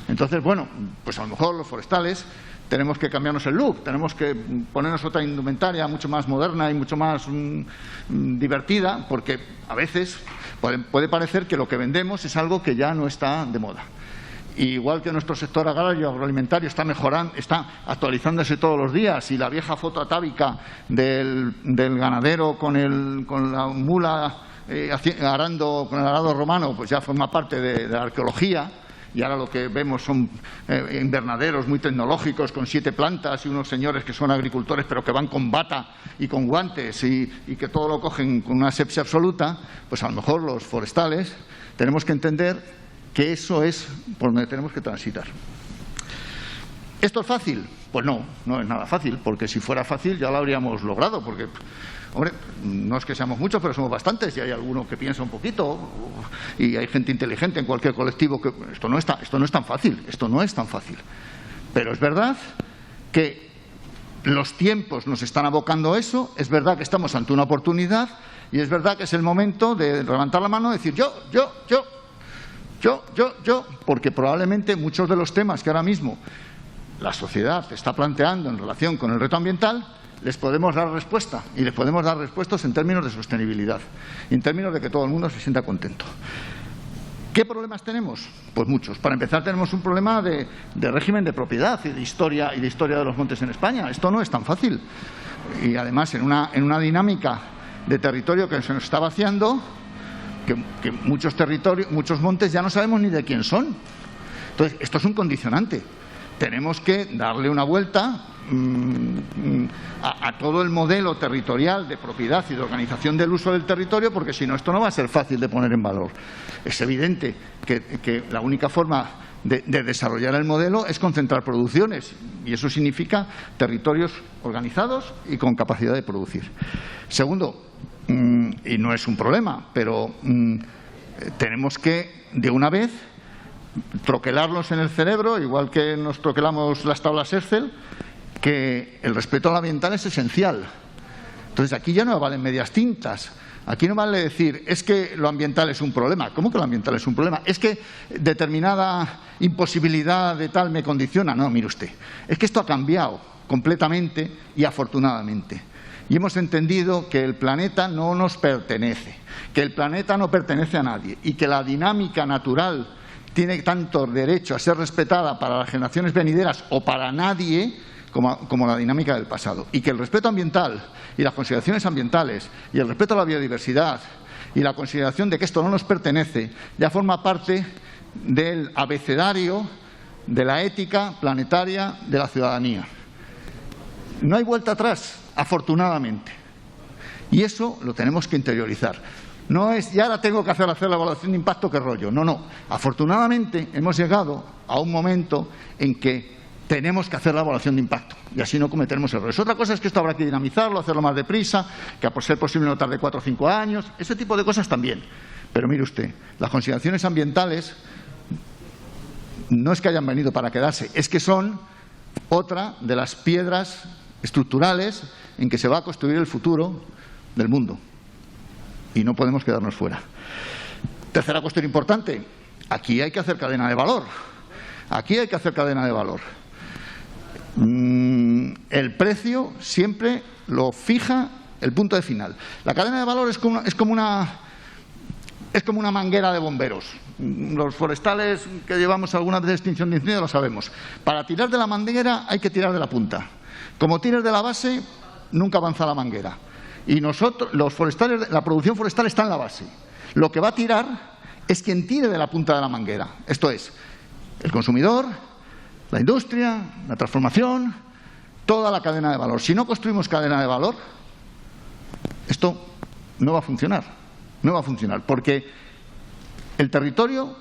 Entonces, bueno, pues a lo mejor los forestales tenemos que cambiarnos el look, tenemos que ponernos otra indumentaria mucho más moderna y mucho más divertida, porque a veces puede parecer que lo que vendemos es algo que ya no está de moda. Y igual que nuestro sector agrario agroalimentario está mejorando, está actualizándose todos los días, y la vieja foto atávica del ganadero con la mula arando con el arado romano, pues ya forma parte de la arqueología. Y ahora lo que vemos son invernaderos muy tecnológicos con 7 plantas y unos señores que son agricultores pero que van con bata y con guantes y que todo lo cogen con una asepsia absoluta. Pues a lo mejor los forestales tenemos que entender que eso es por donde tenemos que transitar. ¿Esto es fácil? Pues no es nada fácil, porque si fuera fácil ya lo habríamos logrado, porque, hombre, no es que seamos muchos, pero somos bastantes y hay alguno que piensa un poquito y hay gente inteligente en cualquier colectivo que esto no es tan fácil, Pero es verdad que los tiempos nos están abocando a eso, es verdad que estamos ante una oportunidad y es verdad que es el momento de levantar la mano y decir yo, porque probablemente muchos de los temas que ahora mismo la sociedad está planteando en relación con el reto ambiental les podemos dar respuesta, y les podemos dar respuestas en términos de sostenibilidad, en términos de que todo el mundo se sienta contento. ¿Qué problemas tenemos? Pues muchos. Para empezar, tenemos un problema de régimen de propiedad y de historia de los montes en España. Esto no es tan fácil. Y además, en una dinámica de territorio que se nos está vaciando, que muchos montes ya no sabemos ni de quién son. Entonces, esto es un condicionante. Tenemos que darle una vuelta a todo el modelo territorial de propiedad y de organización del uso del territorio, porque si no, esto no va a ser fácil de poner en valor. Es evidente que la única forma de desarrollar el modelo es concentrar producciones, y eso significa territorios organizados y con capacidad de producir. Segundo, y no es un problema, pero tenemos que, de una vez, troquelarlos en el cerebro, igual que nos troquelamos las tablas Excel, que el respeto al ambiental es esencial. Entonces, aquí ya no valen medias tintas. Aquí no vale decir, es que lo ambiental es un problema. ¿Cómo que lo ambiental es un problema? Es que determinada imposibilidad de tal me condiciona. No, mire usted, es que esto ha cambiado completamente y afortunadamente. Y hemos entendido que el planeta no nos pertenece, que el planeta no pertenece a nadie y que la dinámica natural tiene tanto derecho a ser respetada para las generaciones venideras o para nadie como la dinámica del pasado. Y que el respeto ambiental y las consideraciones ambientales y el respeto a la biodiversidad y la consideración de que esto no nos pertenece ya forma parte del abecedario de la ética planetaria de la ciudadanía. No hay vuelta atrás, afortunadamente. Y eso lo tenemos que interiorizar. No es, y ahora tengo que hacer la evaluación de impacto, qué rollo. No, no. Afortunadamente hemos llegado a un momento en que tenemos que hacer la evaluación de impacto y así no cometeremos errores. Otra cosa es que esto habrá que dinamizarlo, hacerlo más deprisa, que a por ser posible no tarde 4 o 5 años, ese tipo de cosas también. Pero mire usted, las consideraciones ambientales no es que hayan venido para quedarse, es que son otra de las piedras estructurales en que se va a construir el futuro del mundo. Y no podemos quedarnos fuera. Tercera cuestión importante. Aquí hay que hacer cadena de valor. Aquí hay que hacer cadena de valor. El precio siempre lo fija el punto de final. La cadena de valor es como una manguera de bomberos. Los forestales que llevamos alguna vez de extinción de incendios lo sabemos. Para tirar de la manguera hay que tirar de la punta. Como tires de la base, nunca avanza la manguera. Y nosotros, los forestales, la producción forestal está en la base. Lo que va a tirar es quien tire de la punta de la manguera. Esto es, el consumidor, la industria, la transformación, toda la cadena de valor. Si no construimos cadena de valor, esto no va a funcionar. No va a funcionar, porque el territorio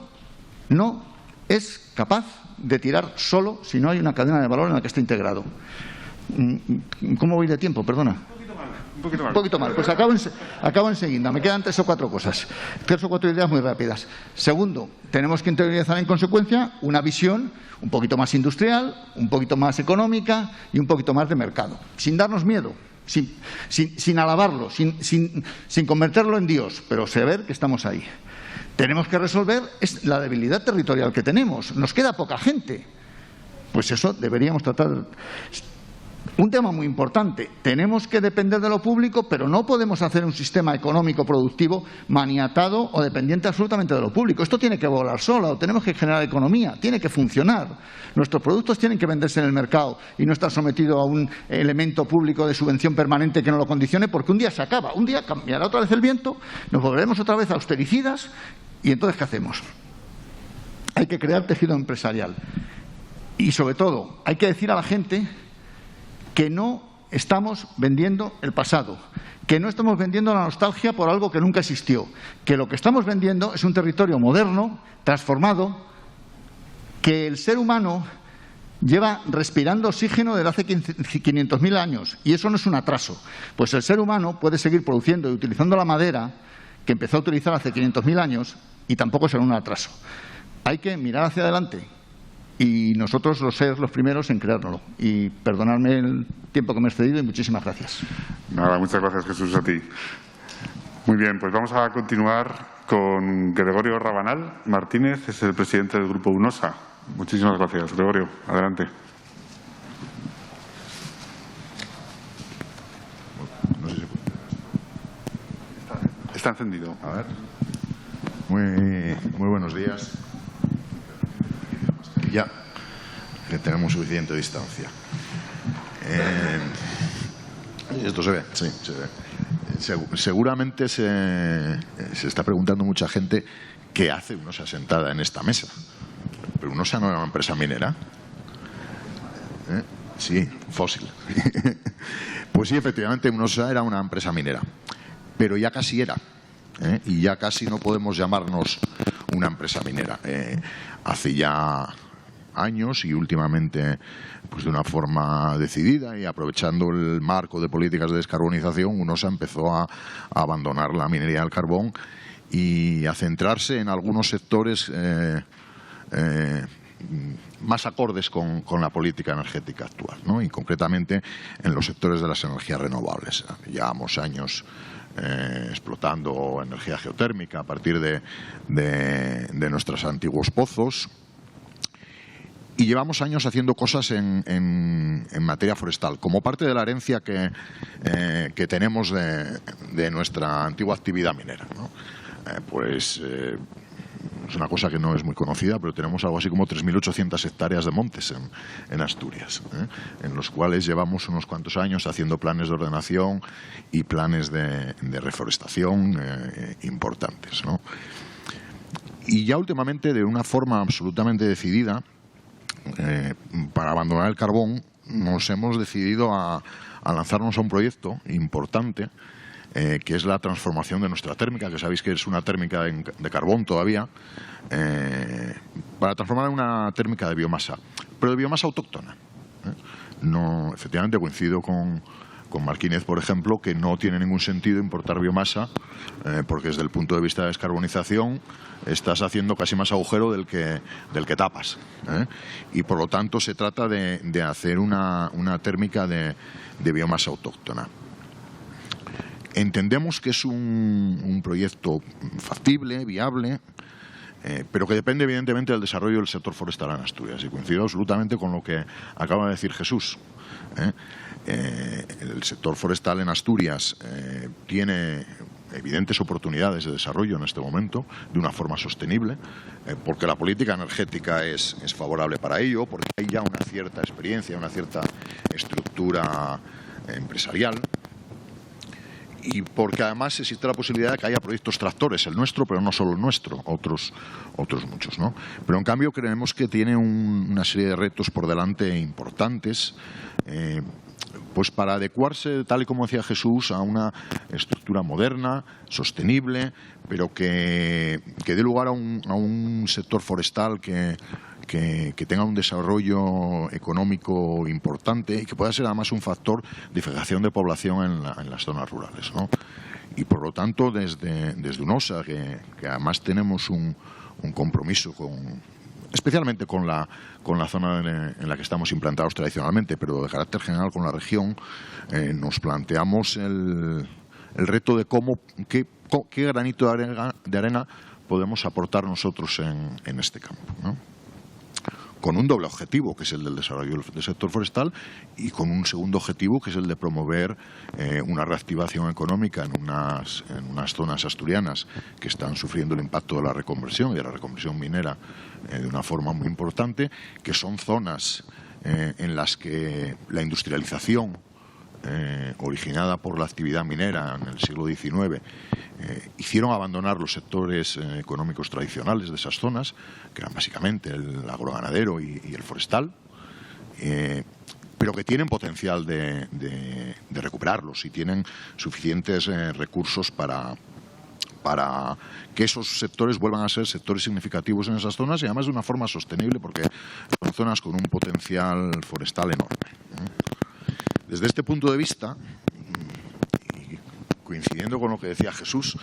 no es capaz de tirar solo si no hay una cadena de valor en la que esté integrado. ¿Cómo voy de tiempo? Perdona. Un poquito mal. Pues acabo enseguida. Me quedan 3 o 4 cosas. 3 o 4 ideas muy rápidas. Segundo, tenemos que interiorizar en consecuencia una visión un poquito más industrial, un poquito más económica y un poquito más de mercado. Sin darnos miedo, sin alabarlo, sin convertirlo en Dios, pero saber que estamos ahí. Tenemos que resolver la debilidad territorial que tenemos. Nos queda poca gente. Pues eso deberíamos tratar. Un tema muy importante, tenemos que depender de lo público, pero no podemos hacer un sistema económico productivo maniatado o dependiente absolutamente de lo público. Esto tiene que volar solo, tenemos que generar economía, tiene que funcionar. Nuestros productos tienen que venderse en el mercado y no estar sometidos a un elemento público de subvención permanente que no lo condicione, porque un día se acaba, un día cambiará otra vez el viento, nos volveremos otra vez austericidas y entonces ¿qué hacemos? Hay que crear tejido empresarial y sobre todo hay que decir a la gente que no estamos vendiendo el pasado, que no estamos vendiendo la nostalgia por algo que nunca existió, que lo que estamos vendiendo es un territorio moderno, transformado, que el ser humano lleva respirando oxígeno desde hace 500.000 años y eso no es un atraso, pues el ser humano puede seguir produciendo y utilizando la madera que empezó a utilizar hace 500.000 años y tampoco será un atraso. Hay que mirar hacia adelante y nosotros ser los primeros en creárnoslo. Y perdonadme el tiempo que me he excedido y muchísimas gracias. Nada, muchas gracias, Jesús, a ti. Muy bien, pues vamos a continuar con Gregorio Rabanal Martínez, es el presidente del Grupo UNOSA. Muchísimas gracias, Gregorio. Adelante. No sé si Está encendido. A ver. Muy buenos días. Ya, que tenemos suficiente distancia. ¿Esto se ve? Sí, se ve. Seguramente se está preguntando mucha gente qué hace UNOSA sentada en esta mesa. Pero UNOSA no era una empresa minera. Sí, fósil. Pues sí, efectivamente, UNOSA era una empresa minera. Pero ya casi era. Y ya casi no podemos llamarnos una empresa minera. Hace ya años y últimamente pues de una forma decidida y aprovechando el marco de políticas de descarbonización, UNOSA empezó a abandonar la minería del carbón y a centrarse en algunos sectores más acordes con la política energética actual, ¿no? Y concretamente en los sectores de las energías renovables. Llevamos años explotando energía geotérmica a partir de nuestros antiguos pozos. Y llevamos años haciendo cosas en materia forestal, como parte de la herencia que tenemos de nuestra antigua actividad minera, ¿no? Es una cosa que no es muy conocida, pero tenemos algo así como 3.800 hectáreas de montes en Asturias, en los cuales llevamos unos cuantos años haciendo planes de ordenación y planes de reforestación importantes, ¿no? Y ya últimamente, de una forma absolutamente decidida, para abandonar el carbón, nos hemos decidido a lanzarnos a un proyecto importante que es la transformación de nuestra térmica, que sabéis que es una térmica de carbón todavía, para transformarla en una térmica de biomasa, pero de biomasa autóctona. No, efectivamente coincido con Martínez, por ejemplo, que no tiene ningún sentido importar biomasa, porque desde el punto de vista de descarbonización estás haciendo casi más agujero del que tapas, y por lo tanto se trata de hacer una térmica de biomasa autóctona. Entendemos que es un proyecto factible, viable, pero que depende evidentemente del desarrollo del sector forestal en Asturias. Y coincido absolutamente con lo que acaba de decir Jesús. El sector forestal en Asturias tiene evidentes oportunidades de desarrollo en este momento de una forma sostenible, porque la política energética es favorable para ello, porque hay ya una cierta experiencia, una cierta estructura empresarial, y porque además existe la posibilidad de que haya proyectos tractores, el nuestro, pero no solo el nuestro, otros muchos, ¿no? Pero en cambio creemos que tiene una serie de retos por delante importantes, pues para adecuarse, tal y como decía Jesús, a una estructura moderna, sostenible, pero que dé lugar a un sector forestal que tenga un desarrollo económico importante y que pueda ser además un factor de fijación de población en las zonas rurales, ¿no? Y por lo tanto, desde UNOSA, que además tenemos un compromiso especialmente con la zona en la que estamos implantados tradicionalmente, pero de carácter general con la región, nos planteamos el reto de qué granito de arena podemos aportar nosotros en este campo, ¿no? Con un doble objetivo, que es el del desarrollo del sector forestal, y con un segundo objetivo, que es el de promover una reactivación económica en unas zonas asturianas que están sufriendo el impacto de la reconversión y de la reconversión minera de una forma muy importante, que son zonas en las que la industrialización originada por la actividad minera en el siglo XIX hicieron abandonar los sectores económicos tradicionales de esas zonas, que eran básicamente el agroganadero y el forestal, pero que tienen potencial de recuperarlos y tienen suficientes recursos para que esos sectores vuelvan a ser sectores significativos en esas zonas, y además de una forma sostenible, porque son zonas con un potencial forestal enorme. Desde este punto de vista, y coincidiendo con lo que decía Jesús,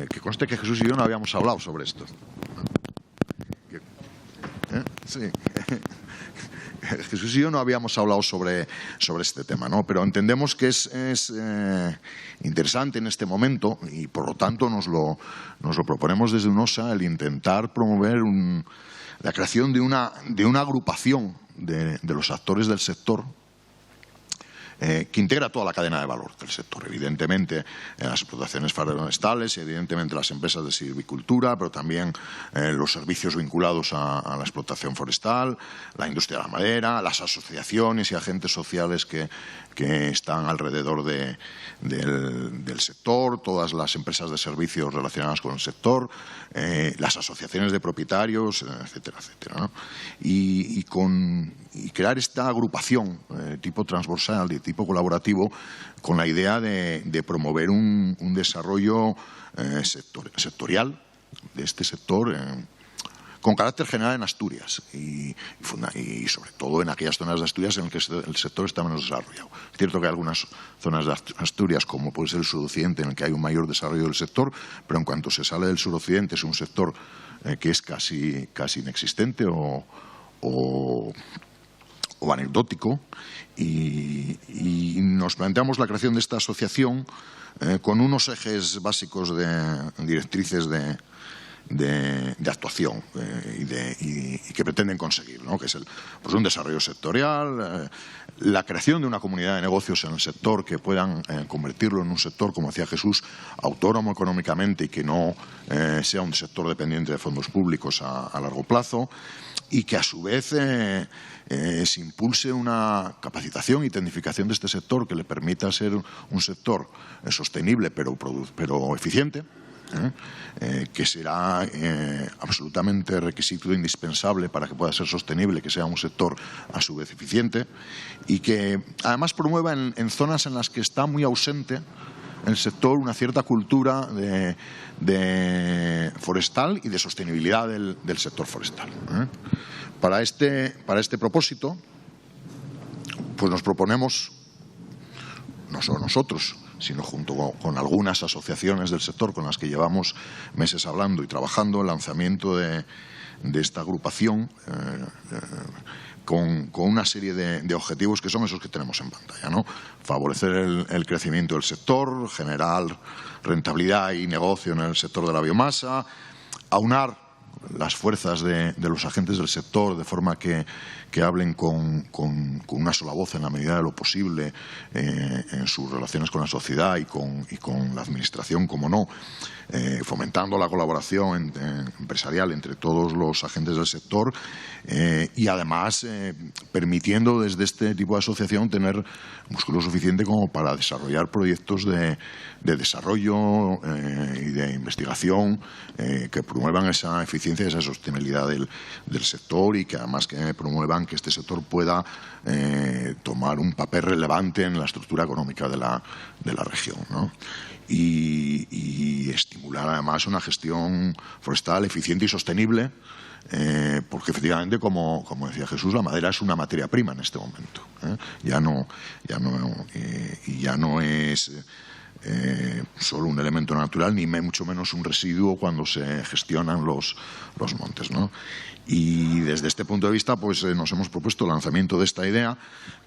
que conste que Jesús y yo no habíamos hablado sobre esto. Sí. Jesús y yo no habíamos hablado sobre este tema, ¿no? Pero entendemos que es interesante en este momento y por lo tanto nos lo proponemos desde UNOSA el intentar promover la creación de una agrupación de los actores del sector que integra toda la cadena de valor del sector. Evidentemente las explotaciones forestales, evidentemente las empresas de silvicultura, pero también los servicios vinculados a la explotación forestal, la industria de la madera, las asociaciones y agentes sociales que están alrededor del sector, todas las empresas de servicios relacionadas con el sector, las asociaciones de propietarios, etcétera, etcétera, ¿no? Y crear esta agrupación tipo transversal, de tipo colaborativo, con la idea de promover un desarrollo sectorial de este sector con carácter general en Asturias y sobre todo en aquellas zonas de Asturias en las que el sector está menos desarrollado. Es cierto que hay algunas zonas de Asturias, como puede ser el suroccidente, en el que hay un mayor desarrollo del sector, pero en cuanto se sale del suroccidente es un sector que es casi inexistente o anecdótico, y nos planteamos la creación de esta asociación con unos ejes básicos directrices de actuación y que pretenden conseguir, ¿no? Que es pues un desarrollo sectorial, la creación de una comunidad de negocios en el sector que puedan convertirlo en un sector, como decía Jesús, autónomo económicamente y que no sea un sector dependiente de fondos públicos a largo plazo, y que a su vez se impulse una capacitación y tecnificación de este sector que le permita ser un sector sostenible pero eficiente, que será absolutamente requisito indispensable para que pueda ser sostenible, que sea un sector a su vez eficiente y que además promueva en zonas en las que está muy ausente el sector una cierta cultura de forestal y de sostenibilidad del sector forestal. Para este propósito, pues nos proponemos, no solo nosotros, sino junto con algunas asociaciones del sector con las que llevamos meses hablando y trabajando, el lanzamiento de esta agrupación con una serie de objetivos que son esos que tenemos en pantalla, ¿no? Favorecer el crecimiento del sector, generar rentabilidad y negocio en el sector de la biomasa, aunar las fuerzas de los agentes del sector de forma que hablen con una sola voz en la medida de lo posible en sus relaciones con la sociedad y con la administración, como no, fomentando la colaboración empresarial entre todos los agentes del sector y además permitiendo desde este tipo de asociación tener músculo suficiente como para desarrollar proyectos de desarrollo y de investigación que promuevan esa eficiencia y esa sostenibilidad del sector y que además que promuevan que este sector pueda tomar un papel relevante en la estructura económica de la región, ¿no? Y estimular además una gestión forestal eficiente y sostenible, porque efectivamente, como decía Jesús, la madera es una materia prima en este momento, ya no es solo un elemento natural, ni mucho menos un residuo cuando se gestionan los montes, ¿no? Y desde este punto de vista, pues nos hemos propuesto el lanzamiento de esta idea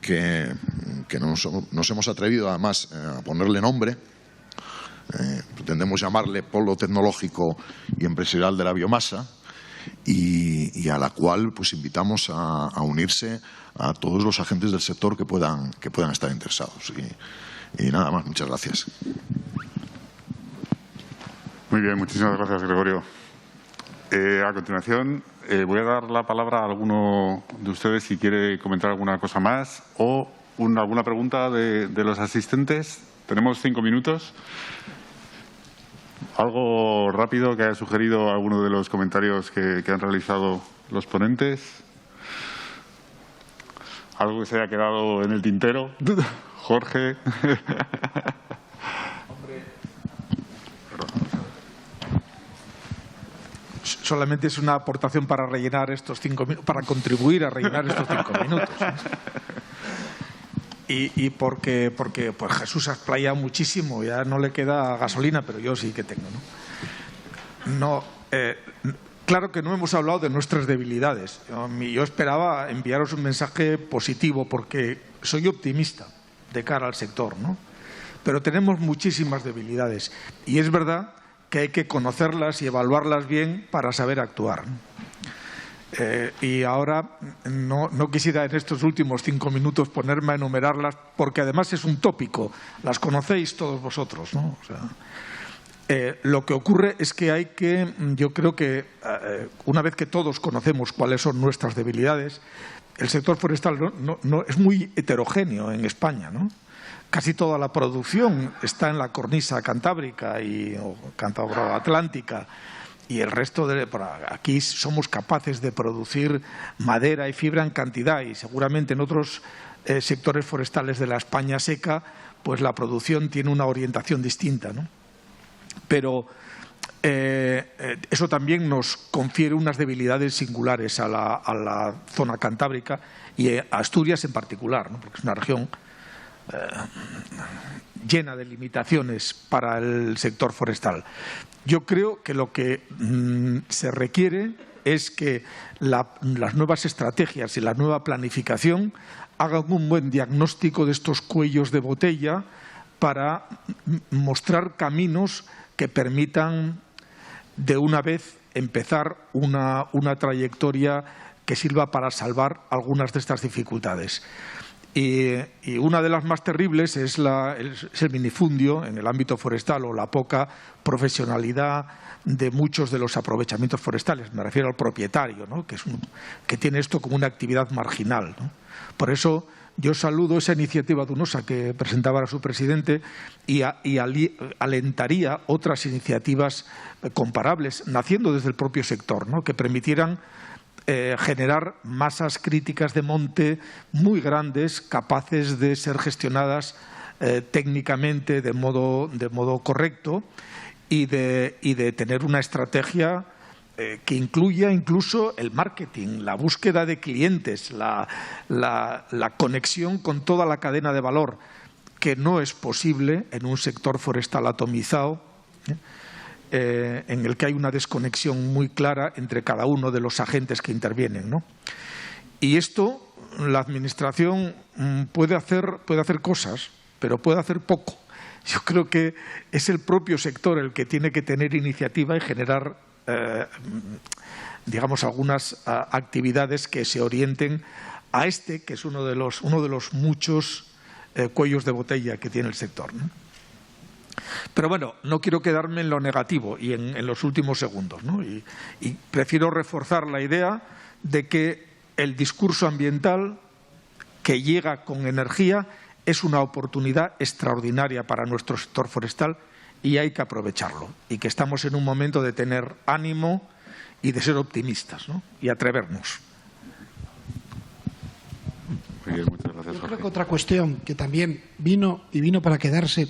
que nos hemos atrevido además a ponerle nombre. Pretendemos llamarle Polo Tecnológico y Empresarial de la Biomasa y a la cual pues invitamos a unirse a todos los agentes del sector que puedan estar interesados. Y nada más, muchas gracias. Muy bien, muchísimas gracias, Gregorio. A continuación voy a dar la palabra a alguno de ustedes si quiere comentar alguna cosa más o alguna pregunta de los asistentes. Tenemos 5 minutos. Algo rápido que haya sugerido alguno de los comentarios que han realizado los ponentes. Algo que se haya quedado en el tintero. Jorge. Solamente es una aportación para rellenar estos 5 minutos, para contribuir a rellenar estos 5 minutos. Y porque pues Jesús ha explayado muchísimo, ya no le queda gasolina, pero yo sí que tengo, ¿no? Claro que no hemos hablado de nuestras debilidades. Yo esperaba enviaros un mensaje positivo porque soy optimista de cara al sector, ¿no? Pero tenemos muchísimas debilidades y es verdad que hay que conocerlas y evaluarlas bien para saber actuar. Y ahora no quisiera en estos últimos 5 minutos ponerme a enumerarlas porque además es un tópico, las conocéis todos vosotros, ¿no? O sea, lo que ocurre es que hay que, yo creo que una vez que todos conocemos cuáles son nuestras debilidades, el sector forestal no es muy heterogéneo en España, ¿no? Casi toda la producción está en la cornisa cantábrica o cantabro-atlántica y el resto aquí somos capaces de producir madera y fibra en cantidad y seguramente en otros sectores forestales de la España seca pues la producción tiene una orientación distinta, ¿no? Pero eso también nos confiere unas debilidades singulares a la zona cantábrica y a Asturias en particular, ¿no? Porque es una región llena de limitaciones para el sector forestal. Yo creo que lo que se requiere es que las nuevas estrategias y la nueva planificación hagan un buen diagnóstico de estos cuellos de botella para mostrar caminos que permitan de una vez empezar una trayectoria que sirva para salvar algunas de estas dificultades. Y una de las más terribles es el minifundio en el ámbito forestal o la poca profesionalidad de muchos de los aprovechamientos forestales. Me refiero al propietario, ¿no? que tiene esto como una actividad marginal, ¿no? Por eso yo saludo esa iniciativa de UNOSA que presentaba a su presidente y alentaría otras iniciativas comparables, naciendo desde el propio sector, ¿no? Que permitieran generar masas críticas de monte muy grandes, capaces de ser gestionadas técnicamente de modo correcto y de tener una estrategia que incluya incluso el marketing, la búsqueda de clientes, la conexión con toda la cadena de valor, que no es posible en un sector forestal atomizado, en el que hay una desconexión muy clara entre cada uno de los agentes que intervienen, ¿no? Y esto, la Administración puede hacer cosas, pero puede hacer poco. Yo creo que es el propio sector el que tiene que tener iniciativa y generar, digamos, algunas actividades que se orienten a que es uno de los muchos cuellos de botella que tiene el sector, ¿no? Pero bueno, no quiero quedarme en lo negativo y en los últimos segundos, ¿no? Y prefiero reforzar la idea de que el discurso ambiental que llega con energía es una oportunidad extraordinaria para nuestro sector forestal y hay que aprovecharlo. Y que estamos en un momento de tener ánimo y de ser optimistas, ¿no? Y atrevernos. Muy bien, muchas gracias, Yo Jorge. creo que otra cuestión que también vino para quedarse,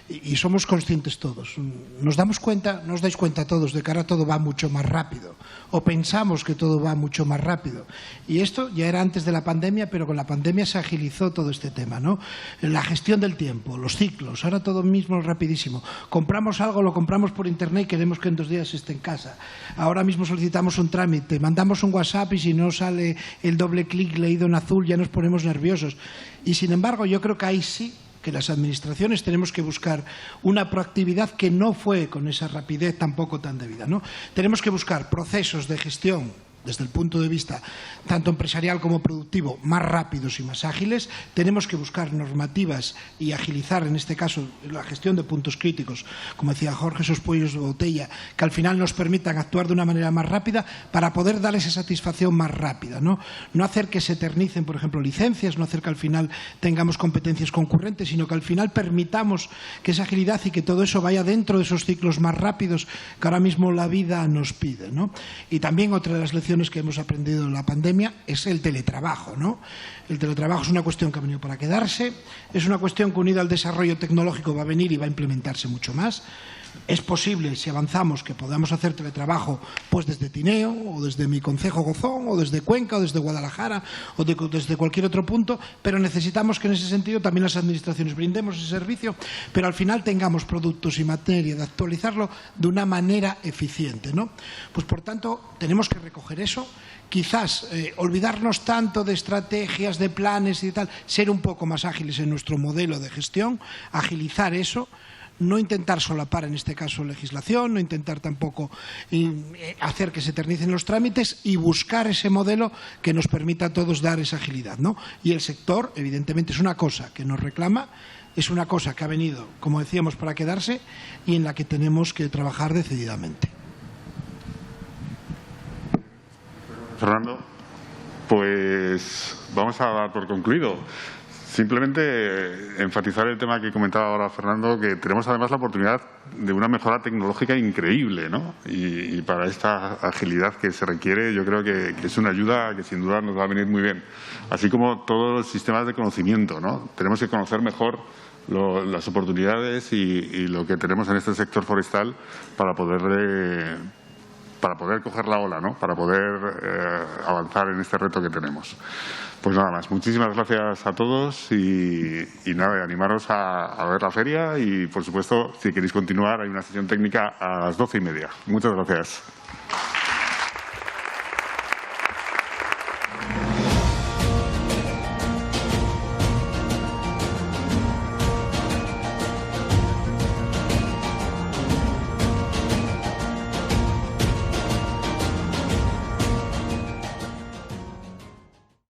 y somos conscientes todos, nos dais cuenta todos de que ahora todo va mucho más rápido, o pensamos que todo va mucho más rápido. Y esto ya era antes de la pandemia, pero con la pandemia se agilizó todo este tema, ¿no? La gestión del tiempo, los ciclos, ahora todo mismo es rapidísimo. Compramos algo, lo compramos por internet y queremos que en 2 días esté en casa. Ahora mismo solicitamos un trámite, mandamos un WhatsApp y si no sale el doble clic leído en azul ya nos ponemos nerviosos. Y sin embargo yo creo que ahí sí que las administraciones tenemos que buscar una proactividad que no fue con esa rapidez tampoco tan debida, ¿no? Tenemos que buscar procesos de gestión desde el punto de vista tanto empresarial como productivo más rápidos y más ágiles. Tenemos que buscar normativas y agilizar, en este caso, la gestión de puntos críticos, como decía Jorge, esos cuellos de botella, que al final nos permitan actuar de una manera más rápida para poder dar esa satisfacción más rápida, ¿no? No hacer que se eternicen, por ejemplo, licencias, no hacer que al final tengamos competencias concurrentes, sino que al final permitamos que esa agilidad y que todo eso vaya dentro de esos ciclos más rápidos que ahora mismo la vida nos pide, ¿no? Y también otra de las lecciones que hemos aprendido en la pandemia es el teletrabajo, ¿no? El teletrabajo es una cuestión que ha venido para quedarse, es una cuestión que unida al desarrollo tecnológico va a venir y va a implementarse mucho más. Es posible, si avanzamos, que podamos hacer teletrabajo pues desde Tineo, o desde mi concejo Gozón, o desde Cuenca, o desde Guadalajara, o desde cualquier otro punto, pero necesitamos que en ese sentido también las administraciones brindemos ese servicio, pero al final tengamos productos y materia de actualizarlo de una manera eficiente, ¿no? Pues por tanto, tenemos que recoger eso. Quizás olvidarnos tanto de estrategias, de planes y tal, ser un poco más ágiles en nuestro modelo de gestión, agilizar eso. No intentar solapar, en este caso, legislación, no intentar tampoco hacer que se eternicen los trámites y buscar ese modelo que nos permita a todos dar esa agilidad, ¿no? Y el sector, evidentemente, es una cosa que nos reclama, es una cosa que ha venido, como decíamos, para quedarse y en la que tenemos que trabajar decididamente. Fernando, pues vamos a dar por concluido. Simplemente enfatizar el tema que comentaba ahora Fernando, que tenemos además la oportunidad de una mejora tecnológica increíble, ¿no? Y para esta agilidad que se requiere, yo creo que es una ayuda que sin duda nos va a venir muy bien. Así como todos los sistemas de conocimiento, ¿no? Tenemos que conocer mejor las oportunidades y lo que tenemos en este sector forestal para poder coger la ola, ¿no? Para poder avanzar en este reto que tenemos. Pues nada más, muchísimas gracias a todos y nada, animaros a ver la feria y, por supuesto, si queréis continuar, hay una sesión técnica a las 12:30. Muchas gracias.